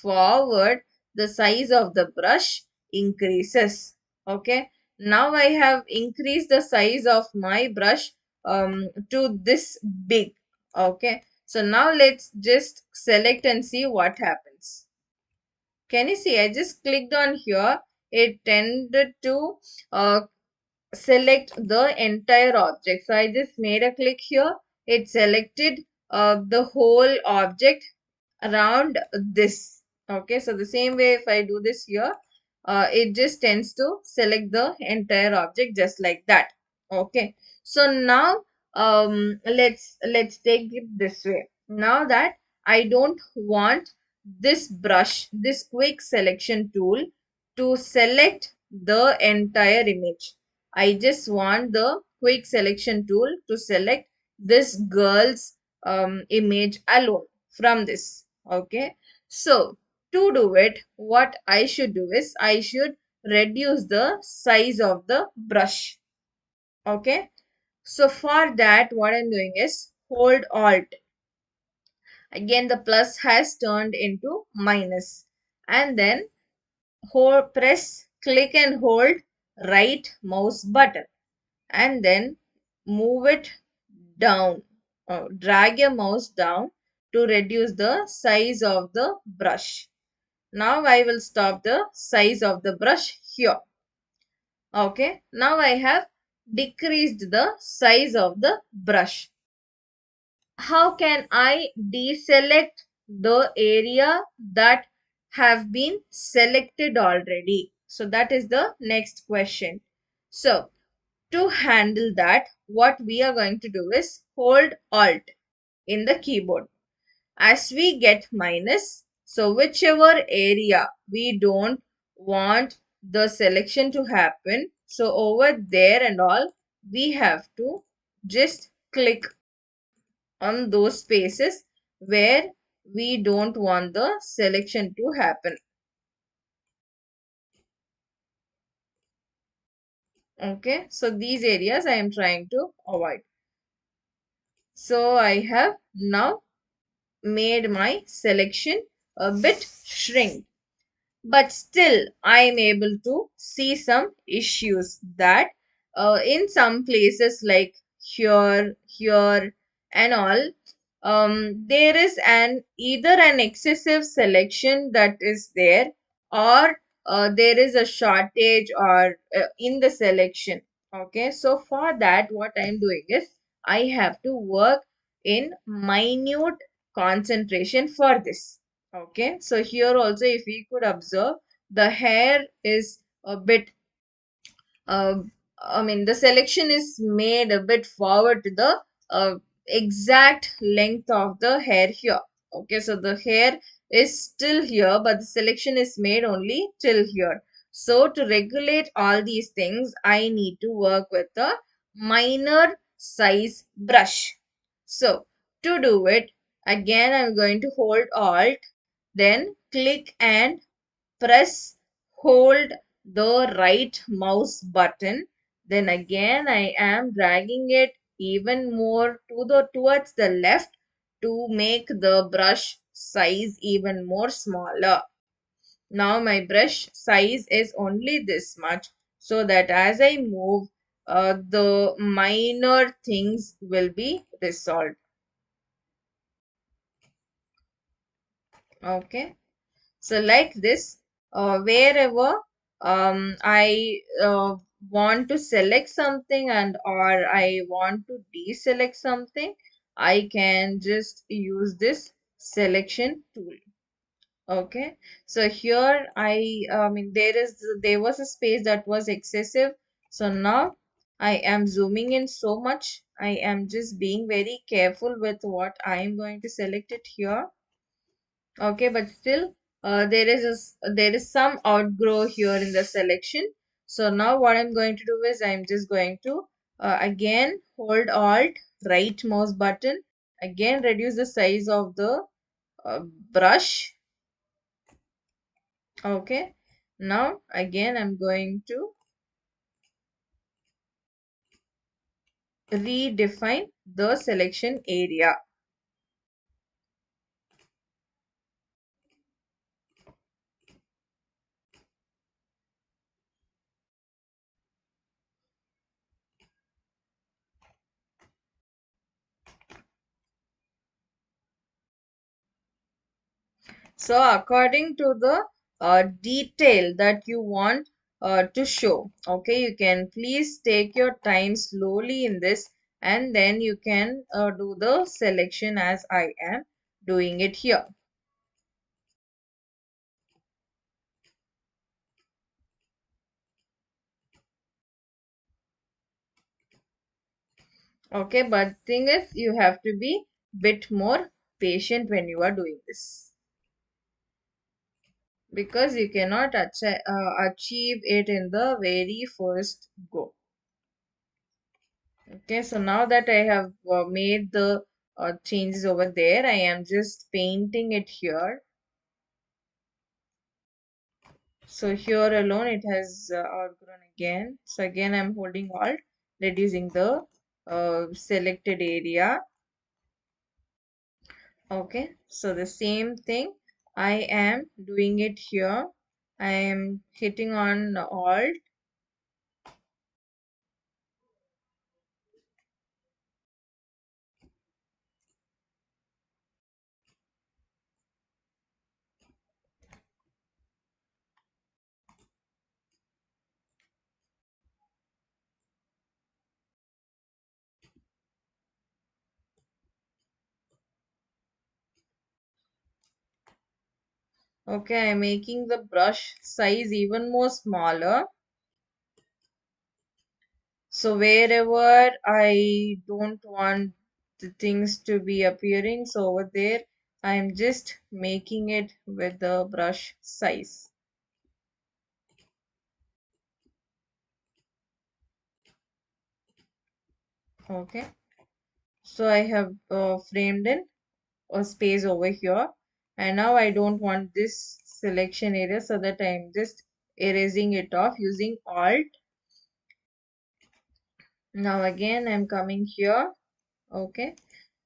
forward, the size of the brush increases. Okay, now I have increased the size of my brush to this big. Okay, so now let's just select and see what happens. Can you see, I just clicked on here, it tended to select the entire object. So I just made a click here, it selected the whole object around this. Okay, so the same way if I do this here, it just tends to select the entire object just like that. Okay, so now let's take it this way. Now that I don't want this brush, this quick selection tool, to select the entire image, I just want the quick selection tool to select this girl's image alone from this. Okay, so to do it, what I should do is, I should reduce the size of the brush. Okay, so for that, what I'm doing is hold Alt. Again, the plus has turned into minus, and then hold, press, click and hold right mouse button, and then move it down. Drag your mouse down to reduce the size of the brush. Now I will stop the size of the brush here. Okay, now I have decreased the size of the brush. How can I deselect the area that have been selected already? So that is the next question. So to handle that, what we are going to do is hold Alt in the keyboard. As we get minus, so whichever area we don't want the selection to happen, so over there and all, we have to just click on those spaces where we don't want the selection to happen. Okay, so these areas I am trying to avoid. So I have now made my selection a bit shrink, but still I am able to see some issues that in some places like here and all, there is an either an excessive selection that is there, or there is a shortage or in the selection. Okay, so for that what I am doing is I have to work in minute concentration for this. Okay, so here also if we could observe, the hair is a bit uh, the selection is made a bit forward to the exact length of the hair here. Okay, so the hair is still here, but the selection is made only till here. So to regulate all these things, I need to work with a minor size brush. So to do it, again I'm going to hold Alt, then click and press hold the right mouse button. Then again I am dragging it even more to the towards the left to make the brush size even more smaller. Now my brush size is only this much, so that as I move, the minor things will be resolved. Okay, so like this, wherever I want to select something and or I want to deselect something, I can just use this selection tool. Okay, so here there was a space that was excessive, so now I am zooming in so much. I am just being very careful with what I am going to select it here. Okay, but still there is some outgrow here in the selection. So now what I'm going to do is I'm just going to again hold Alt, right mouse button, again reduce the size of the brush. Okay, now again I'm going to redefine the selection area. So according to the detail that you want to show, okay, you can please take your time slowly in this, and then you can do the selection as I am doing it here. Okay, but thing is you have to be bit more patient when you are doing this, because you cannot achieve it in the very first go. Okay, so now that I have made the changes over there, I am just painting it here. So here alone it has outgrown again. So again I'm holding Alt, reducing the selected area. Okay, so the same thing I am doing it here. I am hitting on Alt. Okay, I'm making the brush size even more smaller. So wherever I don't want the things to be appearing, so over there I'm just making it with the brush size. Okay, so I have framed in a space over here, and now I don't want this selection area, so that I'm just erasing it off using Alt. Now again I'm coming here. Okay,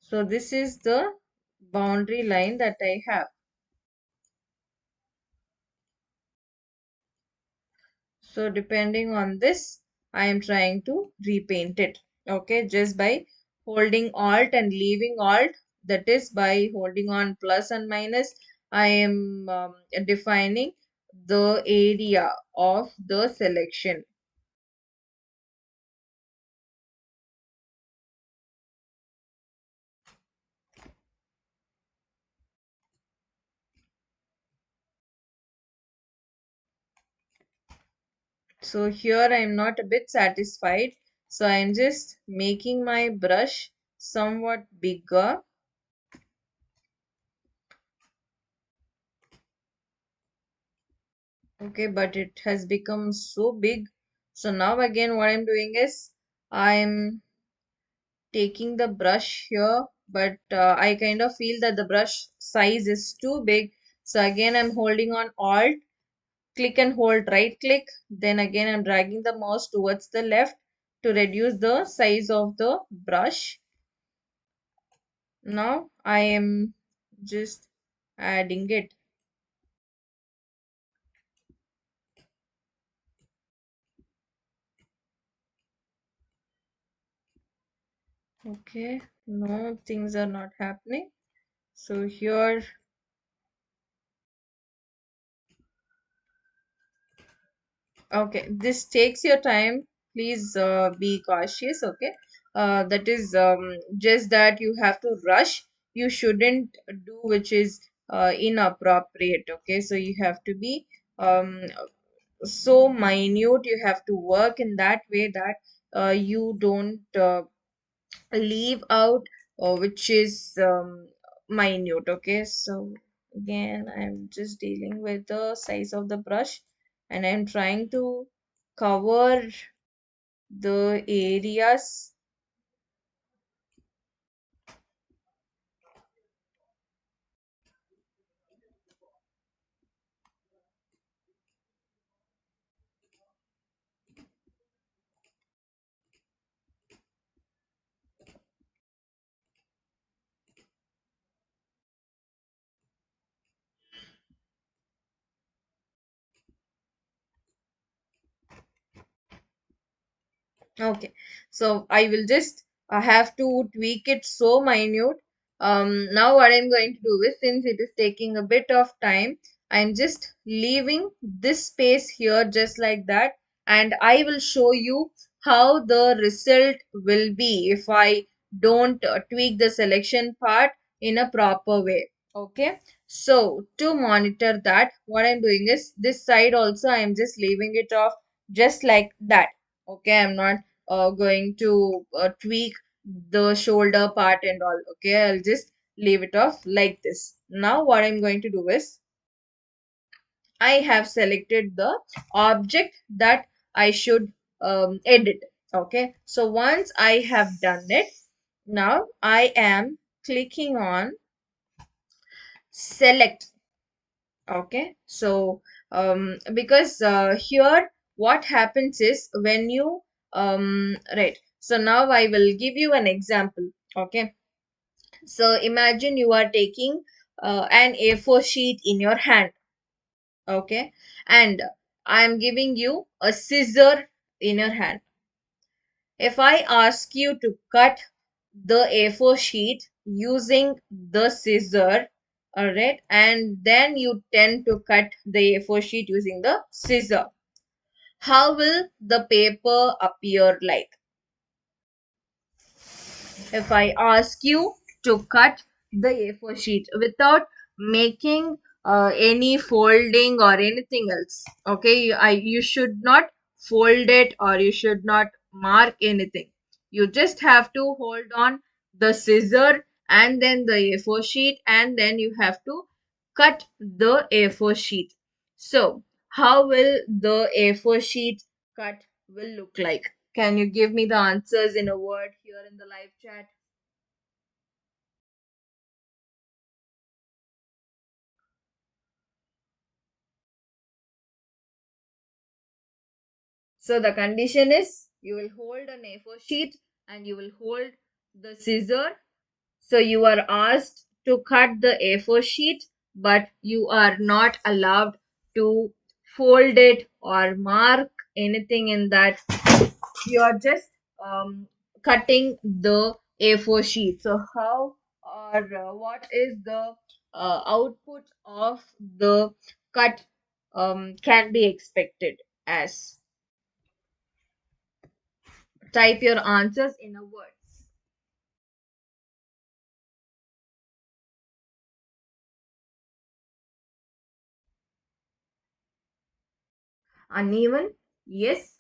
so this is the boundary line that I have. So depending on this, I am trying to repaint it. Okay, just by holding Alt and leaving Alt, that is by holding on plus and minus, I am defining the area of the selection. So here I am not a bit satisfied. So I am just making my brush somewhat bigger. Okay, but it has become so big. So now again what I'm doing is I'm taking the brush here, but I kind of feel that the brush size is too big. So again I'm holding on Alt, click and hold, right click. Then again I'm dragging the mouse towards the left to reduce the size of the brush. Now I am just adding it. Okay, no, things are not happening. So here, okay, this takes your time. Please be cautious. Okay, that is just that you have to rush. You shouldn't do which is inappropriate. Okay, so you have to be so minute. You have to work in that way that you don't leave out which is minute. Okay, so again I'm just dealing with the size of the brush, and I'm trying to cover the areas. Okay, so I will just have to tweak it so minute. Now what I'm going to do is, since it is taking a bit of time, I'm just leaving this space here just like that, and I will show you how the result will be if I don't tweak the selection part in a proper way. Okay, so to monitor that, what I'm doing is this side also I'm just leaving it off just like that. Okay, I'm not going to tweak the shoulder part and all. Okay, I'll just leave it off like this. Now what I'm going to do is I have selected the object that I should edit. Okay, so once I have done it, now I am clicking on select. Okay, so because here what happens is when you right, so now I will give you an example. Okay, so imagine you are taking an A4 sheet in your hand. Okay, and I am giving you a scissor in your hand. If I ask you to cut the A4 sheet using the scissor, alright, and then you tend to cut the A4 sheet using the scissor, how will the paper appear like? If I ask you to cut the A4 sheet without making any folding or anything else. Okay, you should not fold it or you should not mark anything. You just have to hold on the scissor and then the A4 sheet, and then you have to cut the A4 sheet. So how will the A4 sheet cut will look like? Can you give me the answers in a word here in the live chat? So the condition is you will hold an A4 sheet and you will hold the scissor. So you are asked to cut the A4 sheet, but you are not allowed to fold it or mark anything in that. You are just cutting the A4 sheet. So how or what is the output of the cut can be expected as? Type your answers in a word. Uneven? Yes.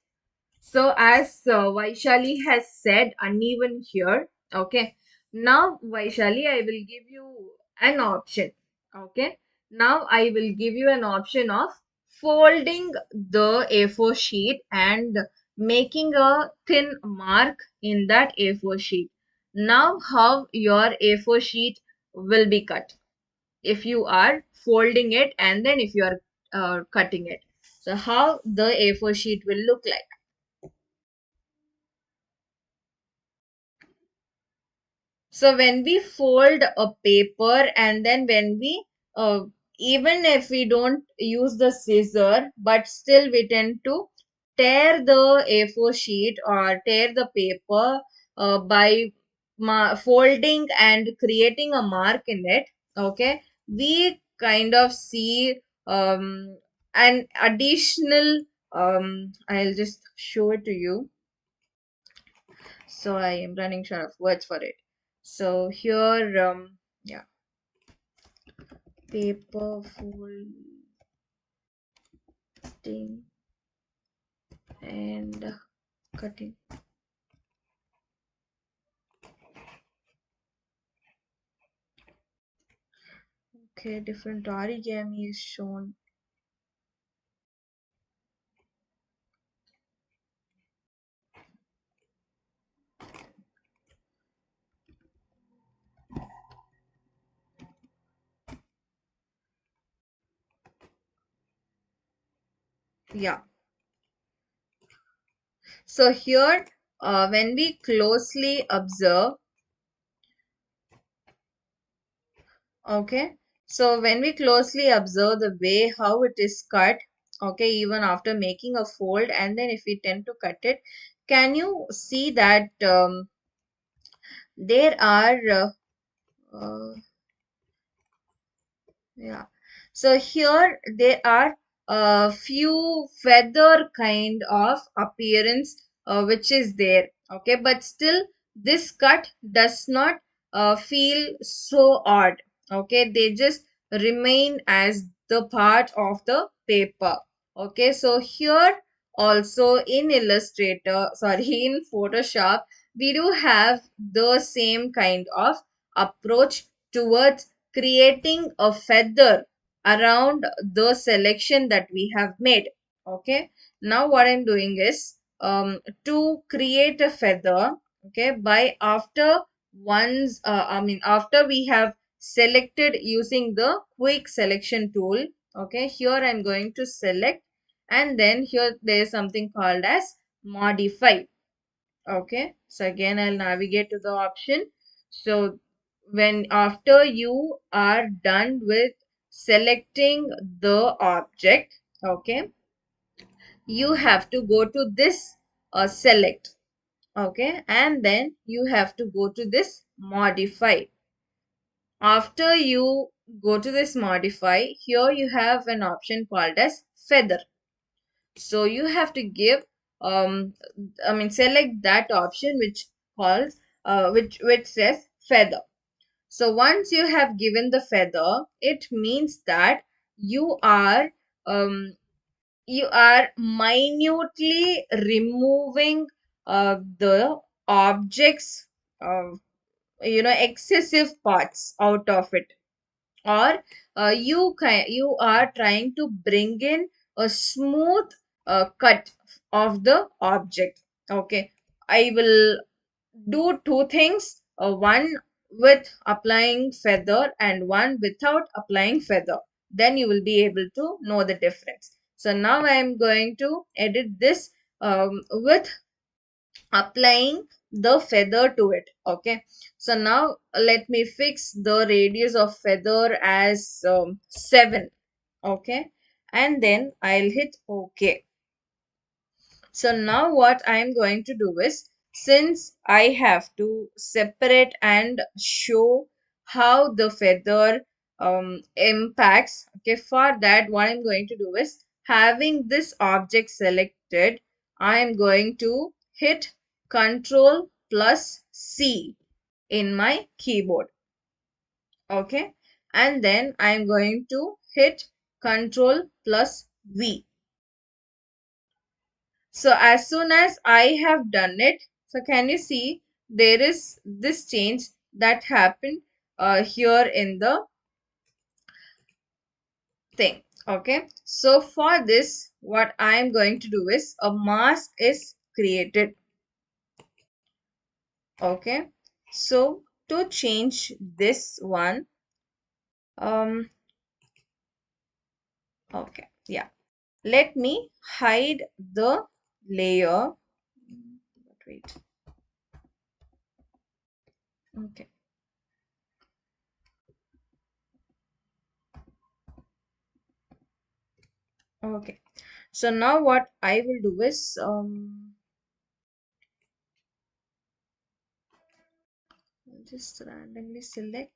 So as Vaishali has said, uneven here. Okay. Now Vaishali, I will give you an option. Okay. Now I will give you an option of folding the A4 sheet and making a thin mark in that A4 sheet. Now how your A4 sheet will be cut? If you are folding it and then if you are cutting it. So how the A4 sheet will look like. So when we fold a paper and then when we even if we don't use the scissor, but still we tend to tear the A4 sheet or tear the paper by folding and creating a mark in it. Okay, we kind of see an additional I'll just show it to you. So I am running short of words for it. So here, yeah, paper folding and cutting. Okay, different origami is shown. Yeah. So here, when we closely observe, okay, so when we closely observe the way how it is cut, okay, even after making a fold, and then if we tend to cut it, can you see that there are yeah. So here there are a few feather kind of appearance which is there. Okay, but still this cut does not feel so odd. Okay, they just remain as the part of the paper. Okay, so here also in Illustrator, sorry, in Photoshop, we do have the same kind of approach towards creating a feather around the selection that we have made. Okay, now what I'm doing is to create a feather. Okay, by after once after we have selected using the quick selection tool. Okay, here I'm going to select, and then here there is something called as modify. Okay, so again I'll navigate to the option. So when after you are done with selecting the object, okay, you have to go to this select. Okay, and then you have to go to this modify. After you go to this modify, here you have an option called as feather. So you have to give select that option which calls which says feather. So once you have given the feather, it means that you are um, you are minutely removing the objects, excessive parts out of it, or you are trying to bring in a smooth cut of the object. Okay, I will do two things, one with applying feather and one without applying feather. Then you will be able to know the difference. So now I am going to edit this with applying the feather to it. Okay, so now let me fix the radius of feather as 7. Okay, and then I'll hit OK. So now what I am going to do is, since I have to separate and show how the feather impacts, okay, for that what I'm going to do is, having this object selected, I am going to hit Control plus C in my keyboard. Okay, and then I'm going to hit Control plus V. So as soon as I have done it, so can you see there is this change that happened here in the thing. Okay, so for this what I am going to do is, a mask is created. Okay, so to change this one, um okay, yeah, let me hide the layer. Wait, okay, okay. So now what I will do is, I'll just randomly select.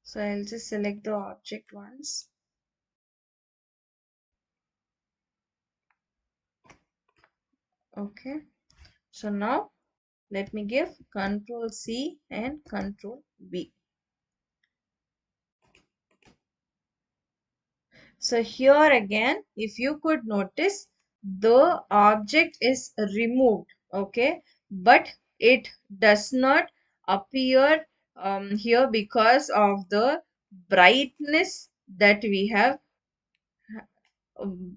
So I'll just select the object once. Okay. So now let me give Control C and Control V. So here again, if you could notice, the object is removed. Okay. But it does not appear here because of the brightness that we have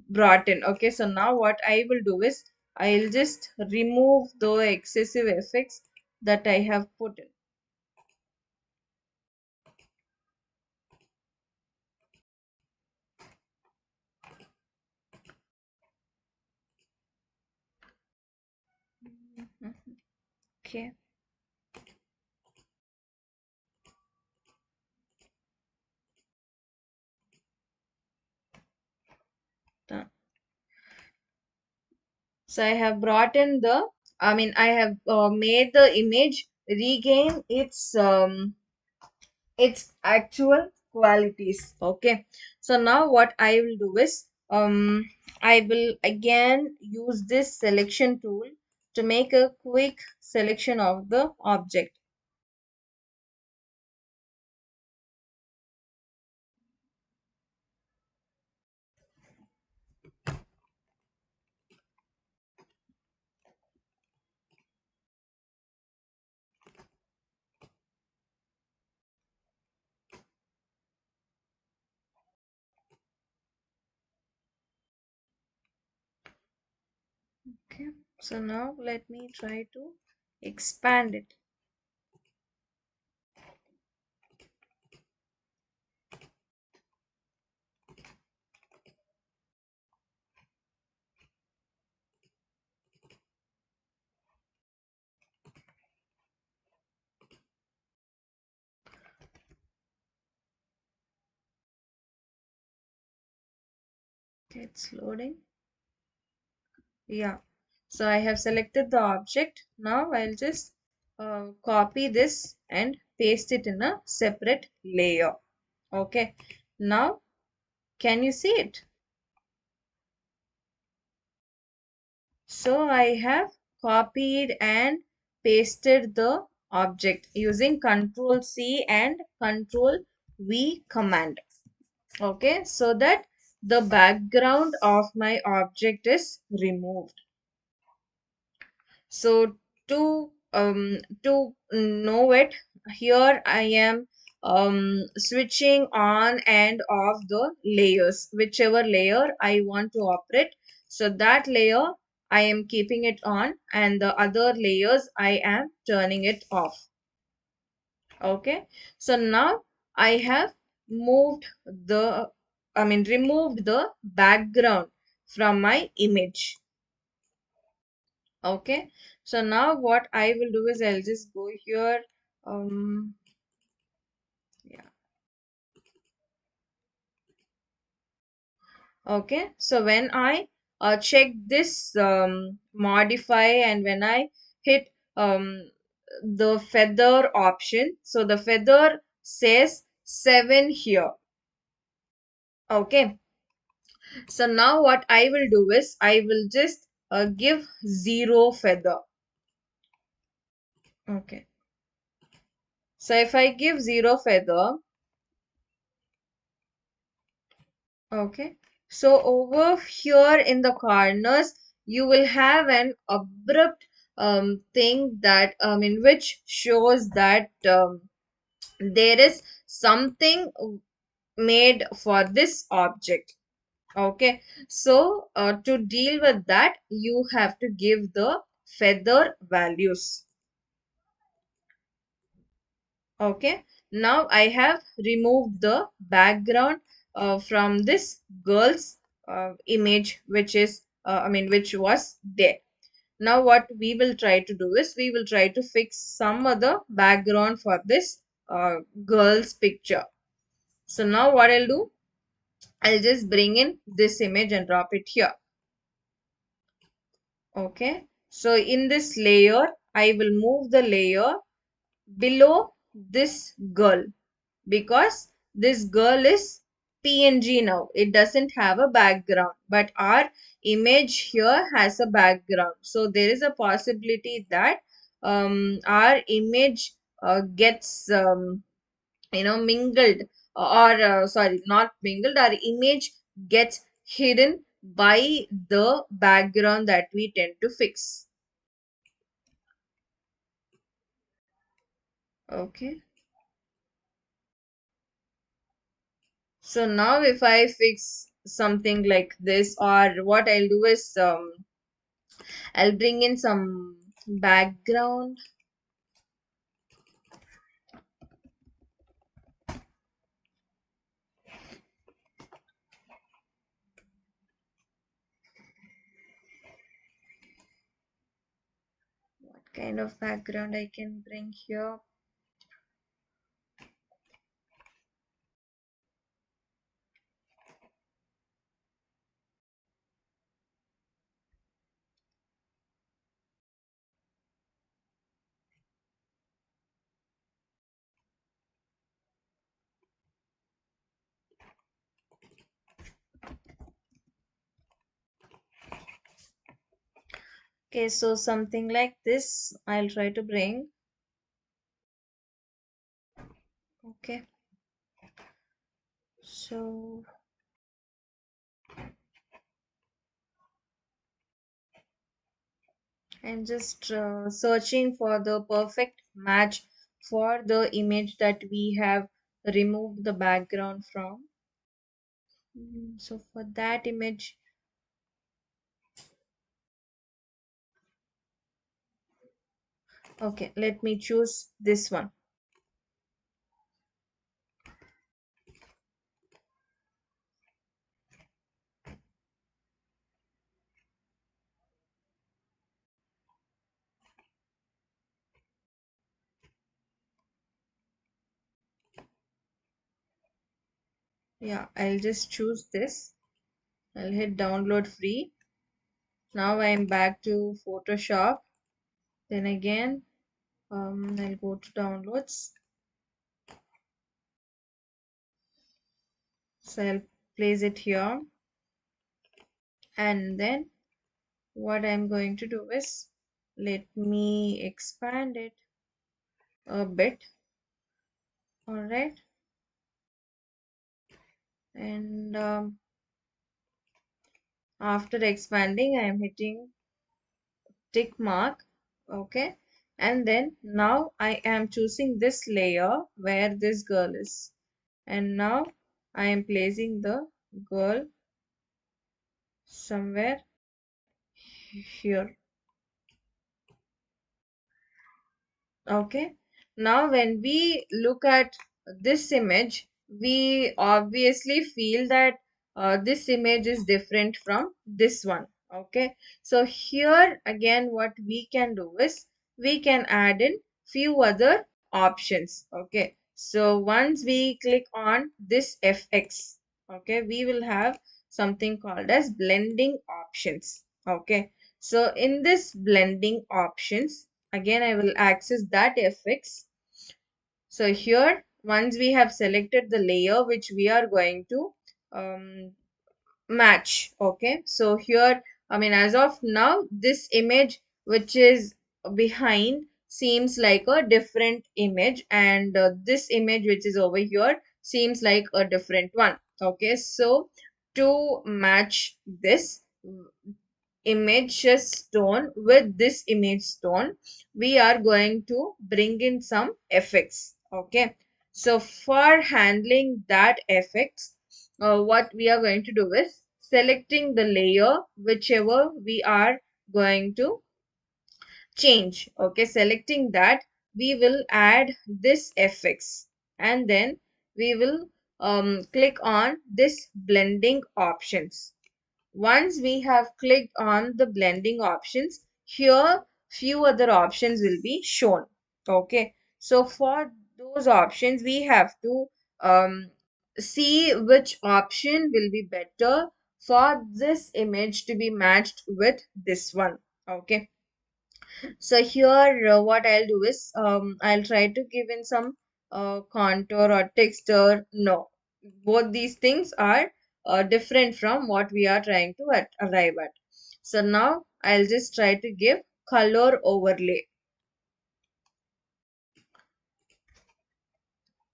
brought in. Okay, so now what I will do is, I'll just remove the excessive effects that I have put in. Okay, done. So I have brought in the, I have made the image regain its actual qualities. Okay, so now what I will do is, I will again use this selection tool to make a quick selection of the object. Okay, so now let me try to expand it. Okay, it's loading. Yeah, so I have selected the object. Now I'll just copy this and paste it in a separate layer. Okay, Now, can you see it? So I have copied and pasted the object using Control C and Control V command. Okay, so that the background of my object is removed. So to know it, here I am switching on and off the layers, whichever layer I want to operate. So that layer I am keeping it on, and the other layers I am turning it off. Okay, so now I have moved the, removed the background from my image. Okay, so now what I will do is I'll just go here. Um, yeah. Okay, so when I check this modify, and when I hit the feather option, so the feather says 7 here. Okay, so now what I will do is I will just give 0 feather. Okay, so if I give 0 feather, okay, so over here in the corners, you will have an abrupt thing that in which shows that there is something made for this object. Okay, so to deal with that, you have to give the feather values. Okay, now I have removed the background from this girl's image, which is which was there. Now what we will try to do is we will try to fix some other background for this girl's picture. So now what I'll do, I'll just bring in this image and drop it here. Okay, so in this layer, I will move the layer below this girl, because this girl is PNG now. It doesn't have a background, but our image here has a background. So there is a possibility that our image gets mingled, or sorry, not mingled, our image gets hidden by the background that we tend to fix. Okay. So now if I fix something like this, or what I'll do is I'll bring in some background. What kind of background I can bring here? Okay, so something like this I'll try to bring. Okay, so I'm just searching for the perfect match for the image that we have removed the background from. So for that image, okay, let me choose this one. Yeah, I'll just choose this. I'll hit download free. Now I'm back to Photoshop. Then again, I'll go to downloads. So I'll place it here, and then what I'm going to do is, let me expand it a bit. All right. And after expanding, I am hitting tick mark. Okay. And then now I am choosing this layer where this girl is. And now I am placing the girl somewhere here. Okay. Now, when we look at this image, we obviously feel that this image is different from this one. Okay. So here again, what we can do is we can add in few other options. Okay. So once we click on this FX, okay, we will have something called as blending options. Okay. So in this blending options, again I will access that FX. So here, once we have selected the layer which we are going to um, match. Okay, so here, I mean, as of now, this image which is behind seems like a different image, and this image which is over here seems like a different one. Okay, so to match this image stone with this image stone, we are going to bring in some effects. Okay, so for handling that effects, what we are going to do is selecting the layer whichever we are going to change. Okay, selecting that, we will add this FX, and then we will click on this blending options. Once we have clicked on the blending options, here few other options will be shown. Okay, so for those options we have to see which option will be better for this image to be matched with this one. Okay, so here what I'll do is I'll try to give in some contour or texture. No, both these things are different from what we are trying to arrive at. So now I'll just try to give color overlay.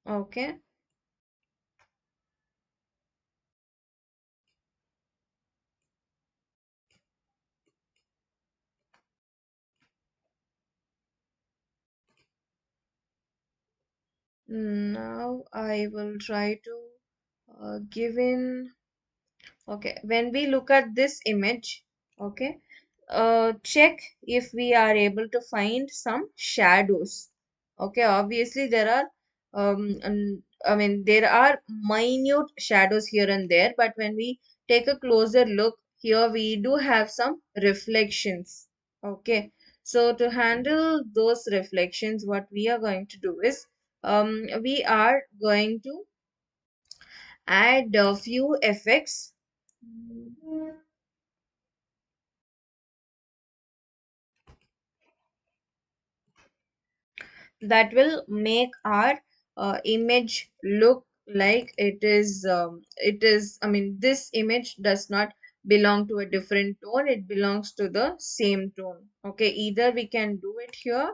Okay. Now I will try to give in. Okay, when we look at this image, okay, check if we are able to find some shadows. Okay, obviously there are I mean there are minute shadows here and there, but when we take a closer look, here we do have some reflections. Okay, so to handle those reflections, what we are going to do is we are going to add a few effects that will make our image look like it is, I mean, this image does not belong to a different tone, it belongs to the same tone. Okay, either we can do it here,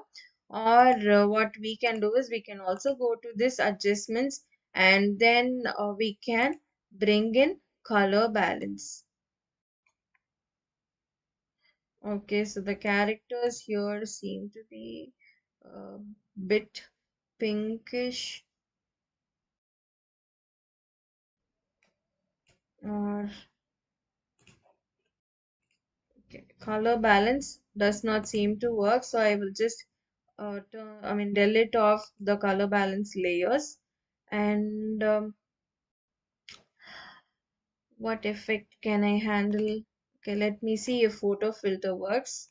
or what we can do is we can also go to this adjustments, and then we can bring in color balance. Okay, so the characters here seem to be a bit pinkish, or okay, color balance does not seem to work, so I will just I mean, delete off the color balance layers. And what effect can I handle? Okay, let me see if photo filter works.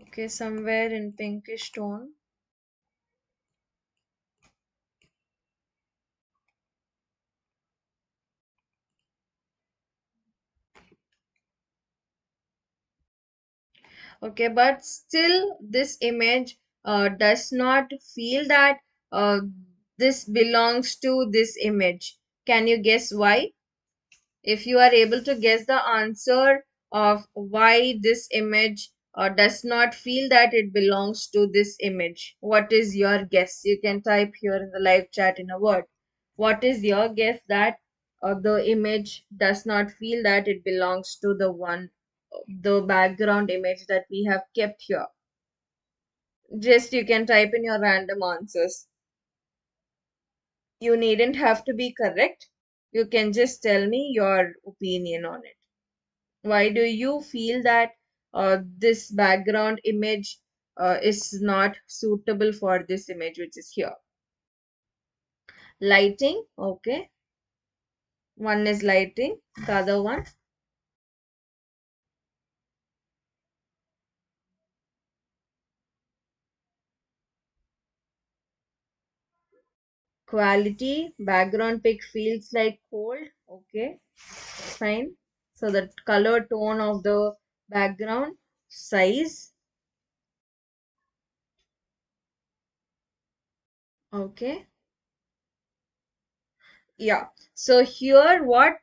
Okay, somewhere in pinkish tone. Okay, but still this image does not feel that this belongs to this image. Can you guess why? If you are able to guess the answer of why this image does not feel that it belongs to this image, what is your guess? You can type here in the live chat in a word. What is your guess that the image does not feel that it belongs to the background image that we have kept here? Just you can type in your random answers. You needn't have to be correct. You can just tell me your opinion on it. Why do you feel that this background image is not suitable for this image which is here? Lighting, okay. One is lighting, the other one quality. Background pic feels like cold, okay, fine. So the color tone of the background, size, okay. Yeah. So here what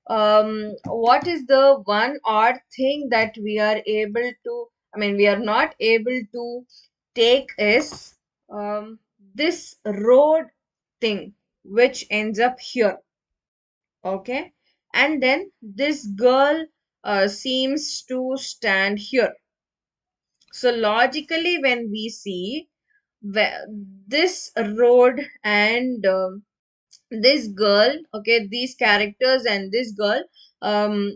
is the one odd thing that we are able to, I mean, we are not able to take is this road thing which ends up here. Okay. And then this girl seems to stand here. So logically, when we see this road and this girl, okay, these characters and this girl um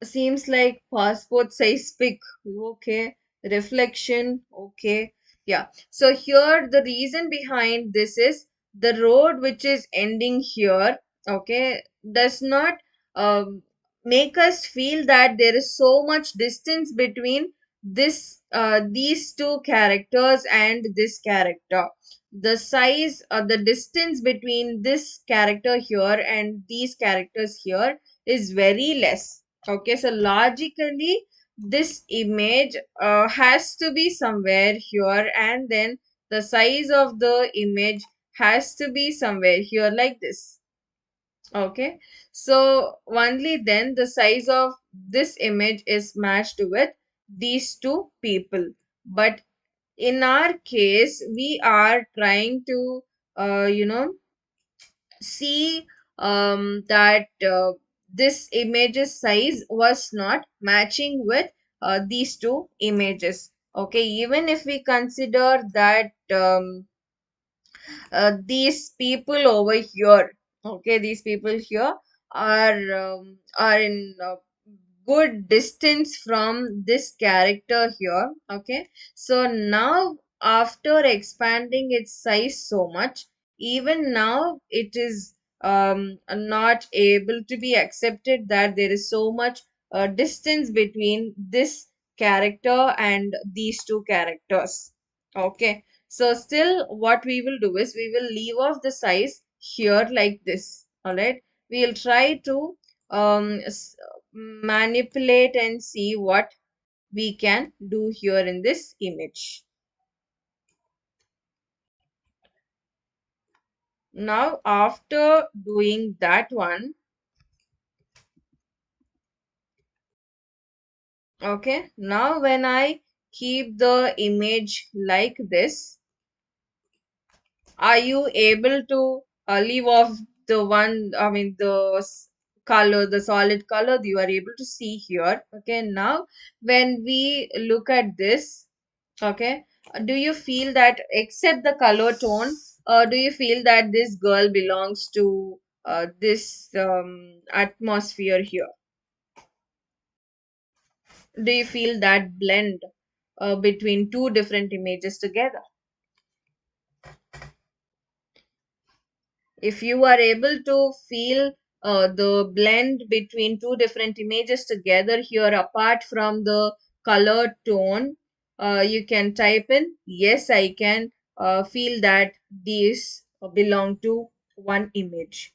seems like passport size pic, okay, reflection, okay. Yeah, so here the reason behind this is the road which is ending here, okay, does not um, make us feel that there is so much distance between these two characters and this character. The size or the distance between this character here and these characters here is very less. Okay, so logically, this image has to be somewhere here, and then the size of the image has to be somewhere here, like this. Okay, so only then the size of this image is matched with these two people. But in our case, we are trying to, you know, see that this image's size was not matching with these two images. Okay, even if we consider that these people over here, okay, these people here are in good distance from this character here. Okay, so now after expanding its size so much, even now it is not able to be accepted that there is so much distance between this character and these two characters. Okay, so still what we will do is we will leave off the size here like this. All right, we'll try to um, s- manipulate and see what we can do here in this image. Now after doing that one, okay, now when I keep the image like this, are you able to leave off the one, I mean, color, the solid color you are able to see here? Okay, now when we look at this, okay, do you feel that except the color tone, do you feel that this girl belongs to this atmosphere here? Do you feel that blend between two different images together? If you are able to feel the blend between two different images together here apart from the color tone, you can type in yes, I can feel that these belong to one image.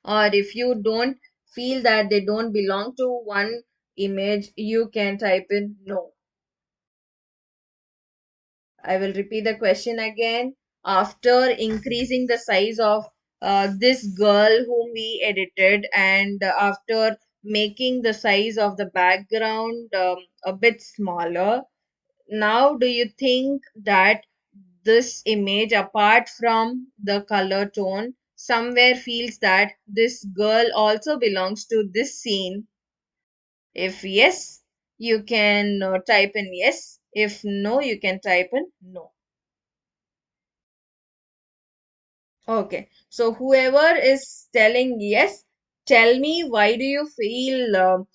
Or if you don't feel that they don't belong to one image, you can type in no. I will repeat the question again. After increasing the size of this girl whom we edited, and after making the size of the background a bit smaller, now do you think that this image, apart from the color tone, somewhere feels that this girl also belongs to this scene? If yes, you can type in yes. If no, you can type in no. Okay, so whoever is telling yes, tell me why do you feel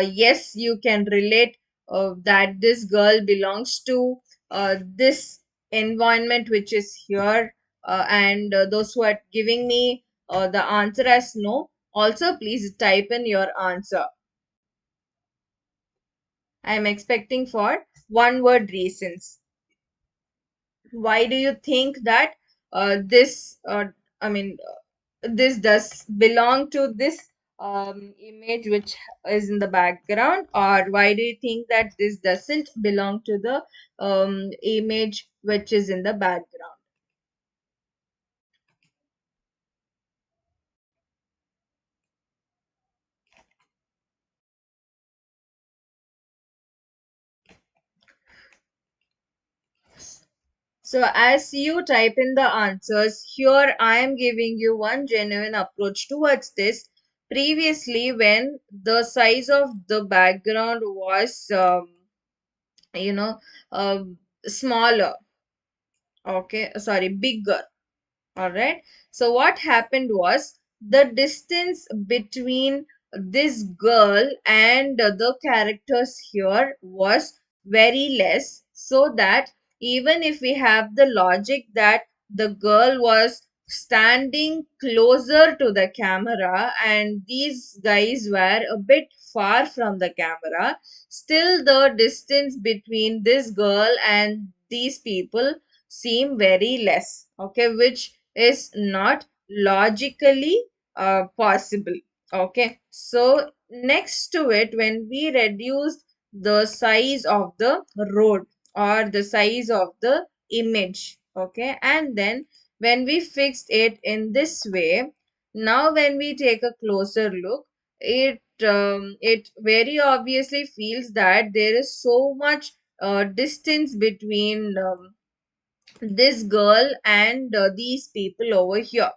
yes, you can relate that this girl belongs to this environment which is here, and those who are giving me the answer as no, also please type in your answer. I am expecting for one word reasons. Why do you think that this I mean this does belong to this image which is in the background, or why do you think that this doesn't belong to the image which is in the background? So as you type in the answers here, I am giving you one genuine approach towards this. Previously, when the size of the background was you know smaller, okay, sorry, bigger. All right. So what happened was the distance between this girl and the characters here was very less, so that even if we have the logic that the girl was standing closer to the camera and these guys were a bit far from the camera, still the distance between this girl and these people seem very less, okay, which is not logically possible. Okay, so next to it, when we reduced the size of the road or the size of the image, okay, and then when we fixed it in this way, now when we take a closer look, it very obviously feels that there is so much distance between this girl and these people over here.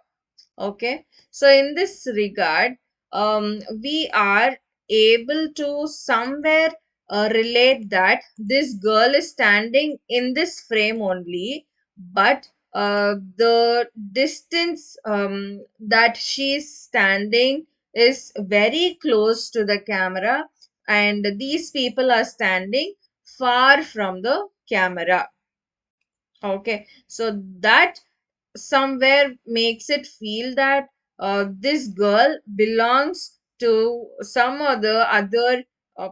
Okay, so in this regard, we are able to somewhere relate that this girl is standing in this frame only, but the distance that she is standing is very close to the camera, and these people are standing far from the camera. Okay, so that somewhere makes it feel that this girl belongs to some other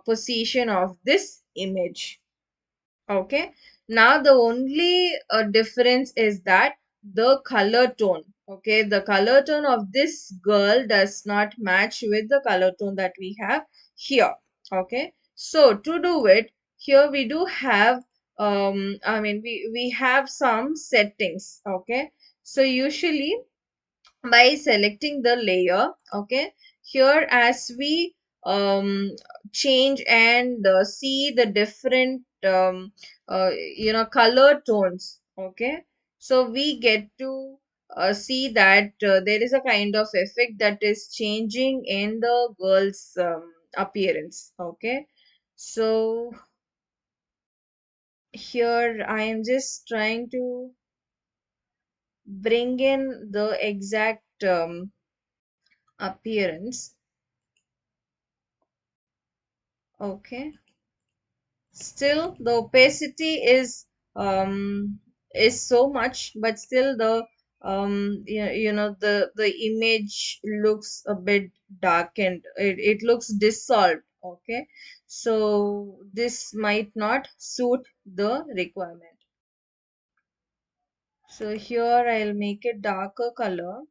position of this image. Okay, now the only difference is that the color tone. Okay, the color tone of this girl does not match with the color tone that we have here. Okay, so to do it, here we do have we have some settings. Okay, so usually by selecting the layer, okay, here as we um change and see the different color tones, okay, so we get to see that there is a kind of effect that is changing in the girl's appearance. Okay, so here I am just trying to bring in the exact appearance. Okay. Still, the opacity is so much, but still the image looks a bit darkened. It looks dissolved. Okay, so this might not suit the requirement. So here I'll make it darker color.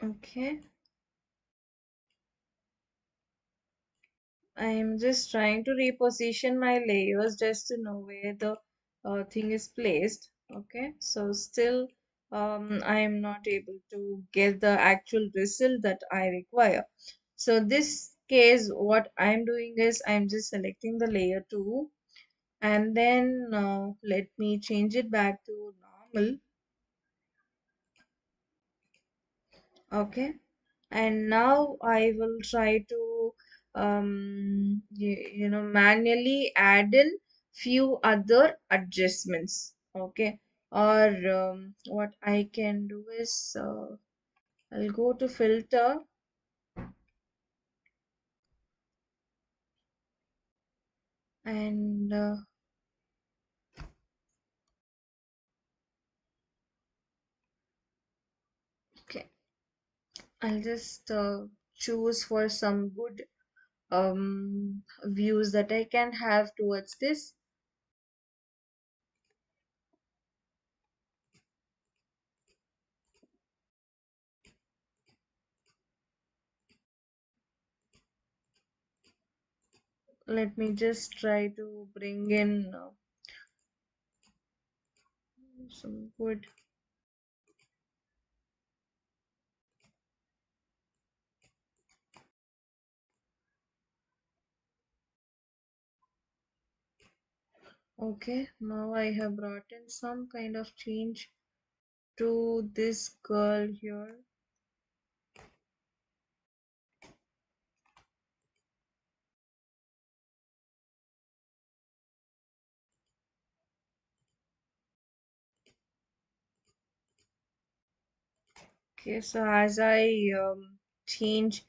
Okay, I'm just trying to reposition my layers just to know where the thing is placed. Okay, so still I am not able to get the actual result that I require. So this case, what I'm doing is I'm just selecting the layer 2, and then let me change it back to normal. Okay, and now I will try to manually add in few other adjustments. Okay, or what I can do is I'll go to filter, and okay, I'll just choose for some good views that I can have towards this. Let me just try to bring in some good. Okay, now I have brought in some kind of change to this girl here. Okay, so as I change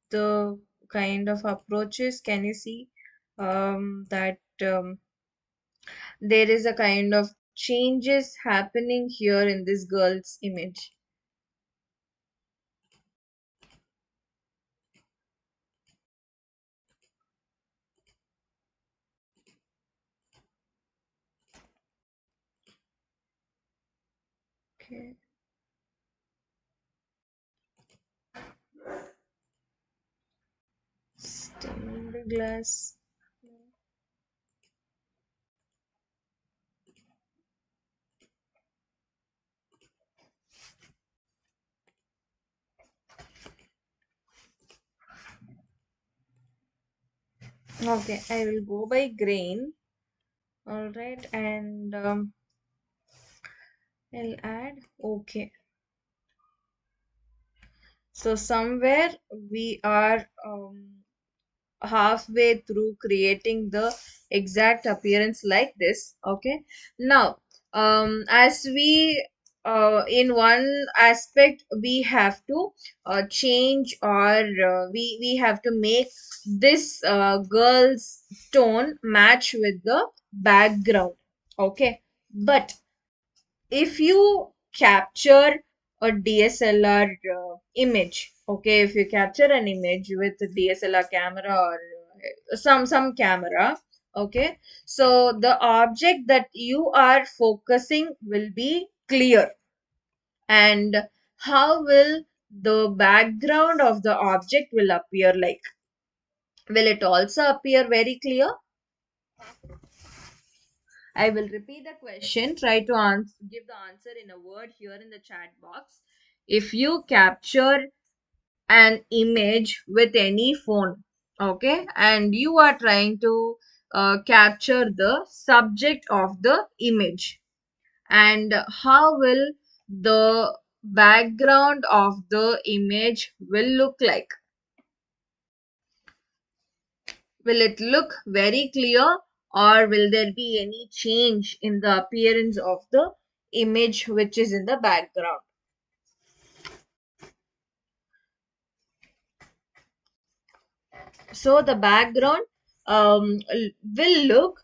the kind of approaches, can you see that there is a kind of changes happening here in this girl's image? Okay, stained glass. Okay, I will go by grain. All right, and I'll add. Okay. So somewhere we are halfway through creating the exact appearance like this. Okay. Now, as we in one aspect we have to change, or we have to make this girl's tone match with the background. Okay. But if you capture a DSLR image, okay, if you capture an image with a DSLR camera, or some camera, okay, so the object that you are focusing will be clear. And how will the background of the object will appear like? Will it also appear very clear? I will repeat the question. Try to give the answer in a word here in the chat box. If you capture an image with any phone, okay, and you are trying to capture the subject of the image, and how will the background of the image will look like? Will it look very clear, or will there be any change in the appearance of the image which is in the background? So the background will look,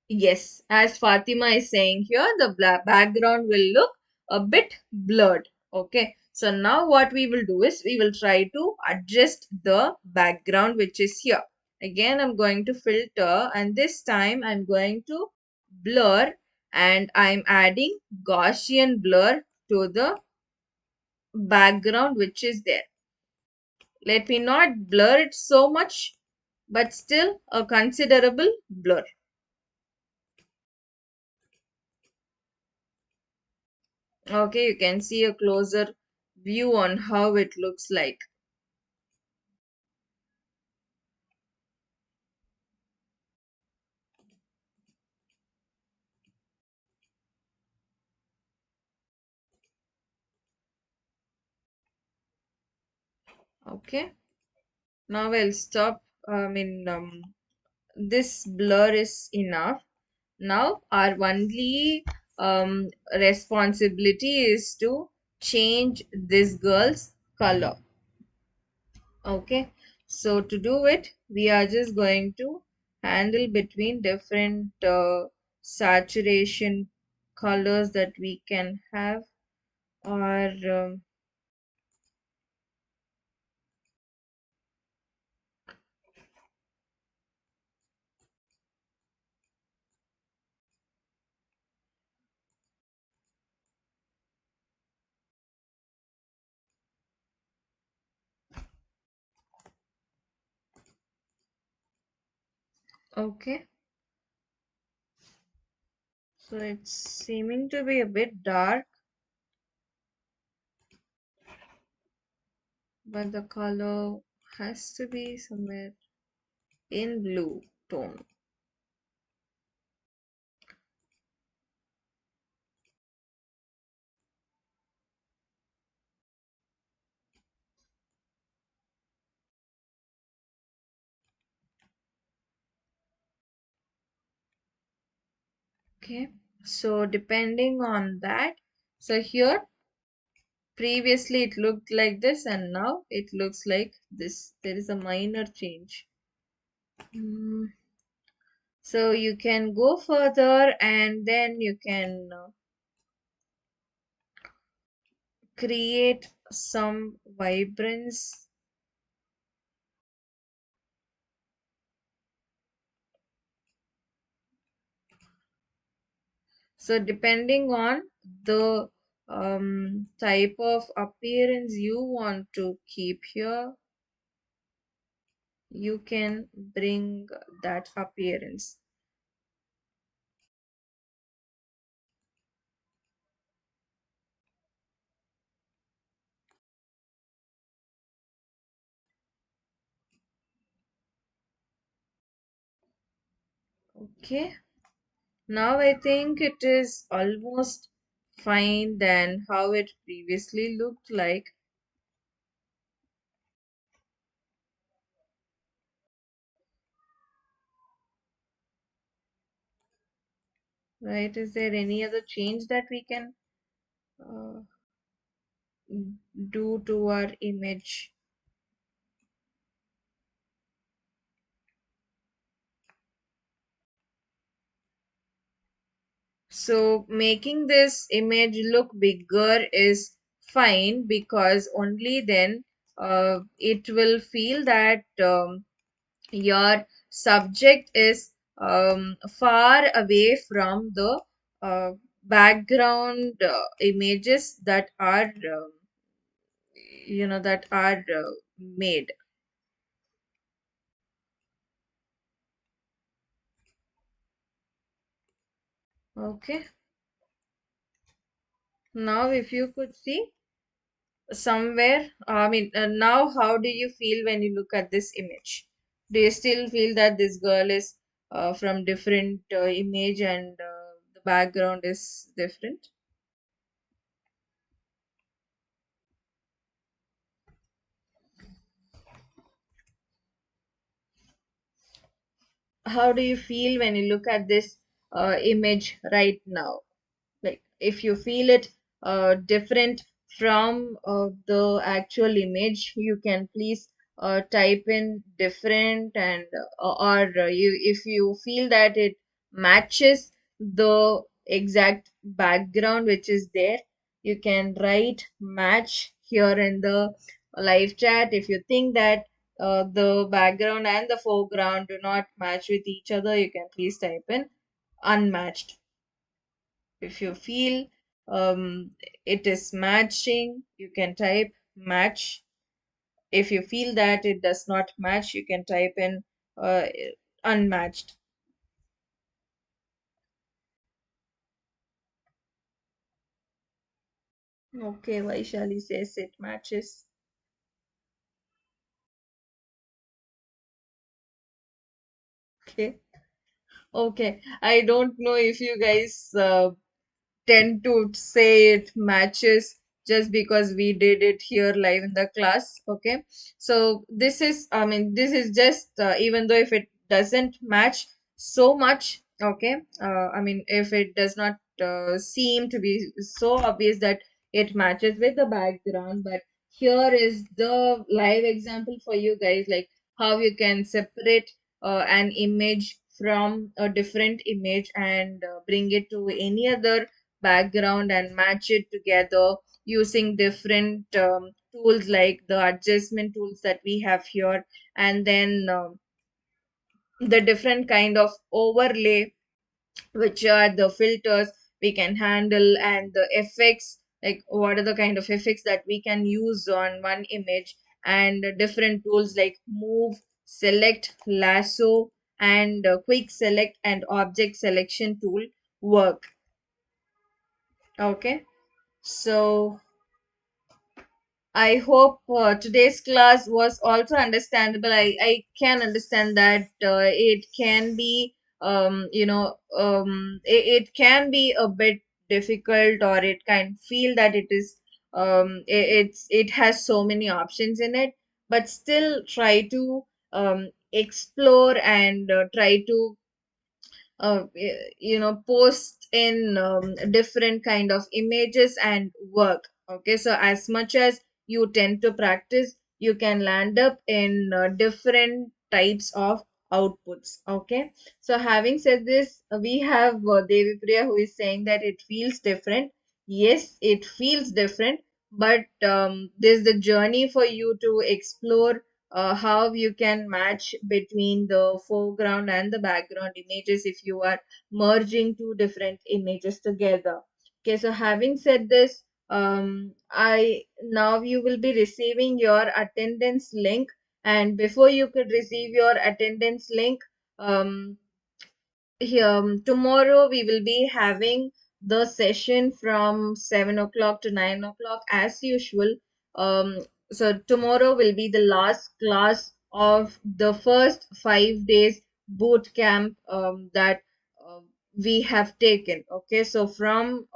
yes, as Fatima is saying here, the background will look a bit blurred. Okay. So now what we will do is we will try to adjust the background which is here. Again, I'm going to filter, and this time I'm going to blur, and I'm adding Gaussian blur to the background which is there. Let me not blur it so much, but still a considerable blur. Okay, you can see a closer view on how it looks like. Okay, now I'll stop. This blur is enough. Now our only responsibility is to change this girl's color. Okay, so to do it, we are just going to handle between different saturation colors that we can have, or okay. So it's seeming to be a bit dark, but the color has to be somewhere in blue tone. Okay, so depending on that, so here previously it looked like this and now it looks like this. There is a minor change. Mm, so you can go further and then you can create some vibrance. So depending on the type of appearance you want to keep here, you can bring that appearance. Okay. Now I think it is almost fine than how it previously looked like. Right? Is there any other change that we can uh, do to our image? So making this image look bigger is fine because only then it will feel that your subject is far away from the background images that are made. Okay, now if you could see somewhere, now how do you feel when you look at this image? Do you still feel that this girl is from different image and the background is different? How do you feel when you look at this image right now? Like if you feel it different from the actual image, you can please type in different, and or you if you feel that it matches the exact background which is there, you can write match here in the live chat. If you think that the background and the foreground do not match with each other, you can please type in unmatched. If you feel it is matching, you can type match. If you feel that it does not match, you can type in uh, unmatched. Okay, Vaishali says it matches. Okay. Okay. I don't know if you guys tend to say it matches just because we did it here live in the class. Okay, so this is, I mean, this is just even though if it doesn't match so much, okay, I mean, if it does not seem to be so obvious that it matches with the background, but here is the live example for you guys, like how you can separate an image from a different image and bring it to any other background and match it together using different tools like the adjustment tools that we have here, and then the different kind of overlay, which are the filters we can handle, and the effects, like what are the kind of effects that we can use on one image, and different tools like move, select, lasso, and quick select and object selection tool work. Okay, so I hope today's class was also understandable. I can understand that it can be, it can be a bit difficult, or it can feel that it is, it has so many options in it, but still try to explore and try to post in different kind of images and work. Okay, so as much as you tend to practice, you can land up in different types of outputs. Okay, so having said this, we have Devi Priya who is saying that it feels different. Yes, it feels different, but there's the journey for you to explore how you can match between the foreground and the background images if you are merging two different images together. Okay, so having said this, I now you will be receiving your attendance link, and before you could receive your attendance link, um, tomorrow we will be having the session from 7 o'clock to 9 o'clock as usual. Um, so tomorrow will be the last class of the first 5 days boot camp that uh, we have taken. Okay, so from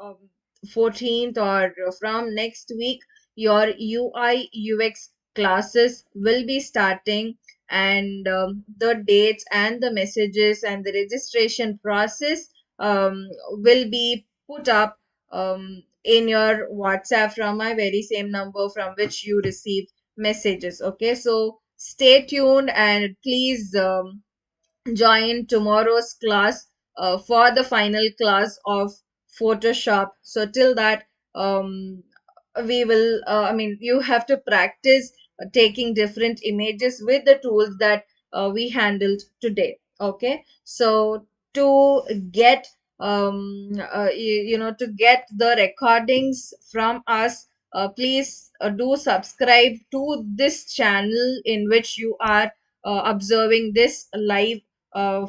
14th or from next week, your UI UX classes will be starting, and the dates and the messages and the registration process will be put up in your WhatsApp from my very same number from which you receive messages. Okay, so stay tuned and please join tomorrow's class for the final class of Photoshop. So till that, um, we will, I mean, you have to practice taking different images with the tools that we handled today. Okay, so to get to get the recordings from us, please do subscribe to this channel in which you are observing this live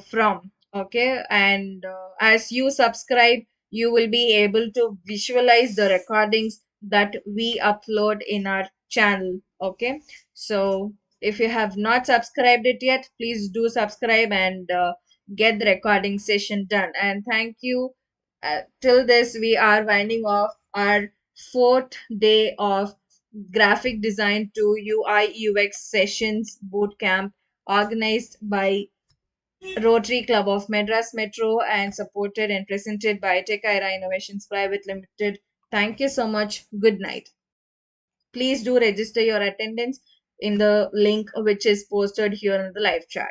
from. Okay, and as you subscribe, you will be able to visualize the recordings that we upload in our channel. Okay, so if you have not subscribed it yet, please do subscribe and get the recording session done. And thank you. Till this, we are winding off our fourth day of graphic design to UI UX sessions boot camp organized by Rotary Club of Madras Metro and supported and presented by Tech-iera Innovations Private Limited. Thank you so much. Good night. Please do register your attendance in the link which is posted here in the live chat.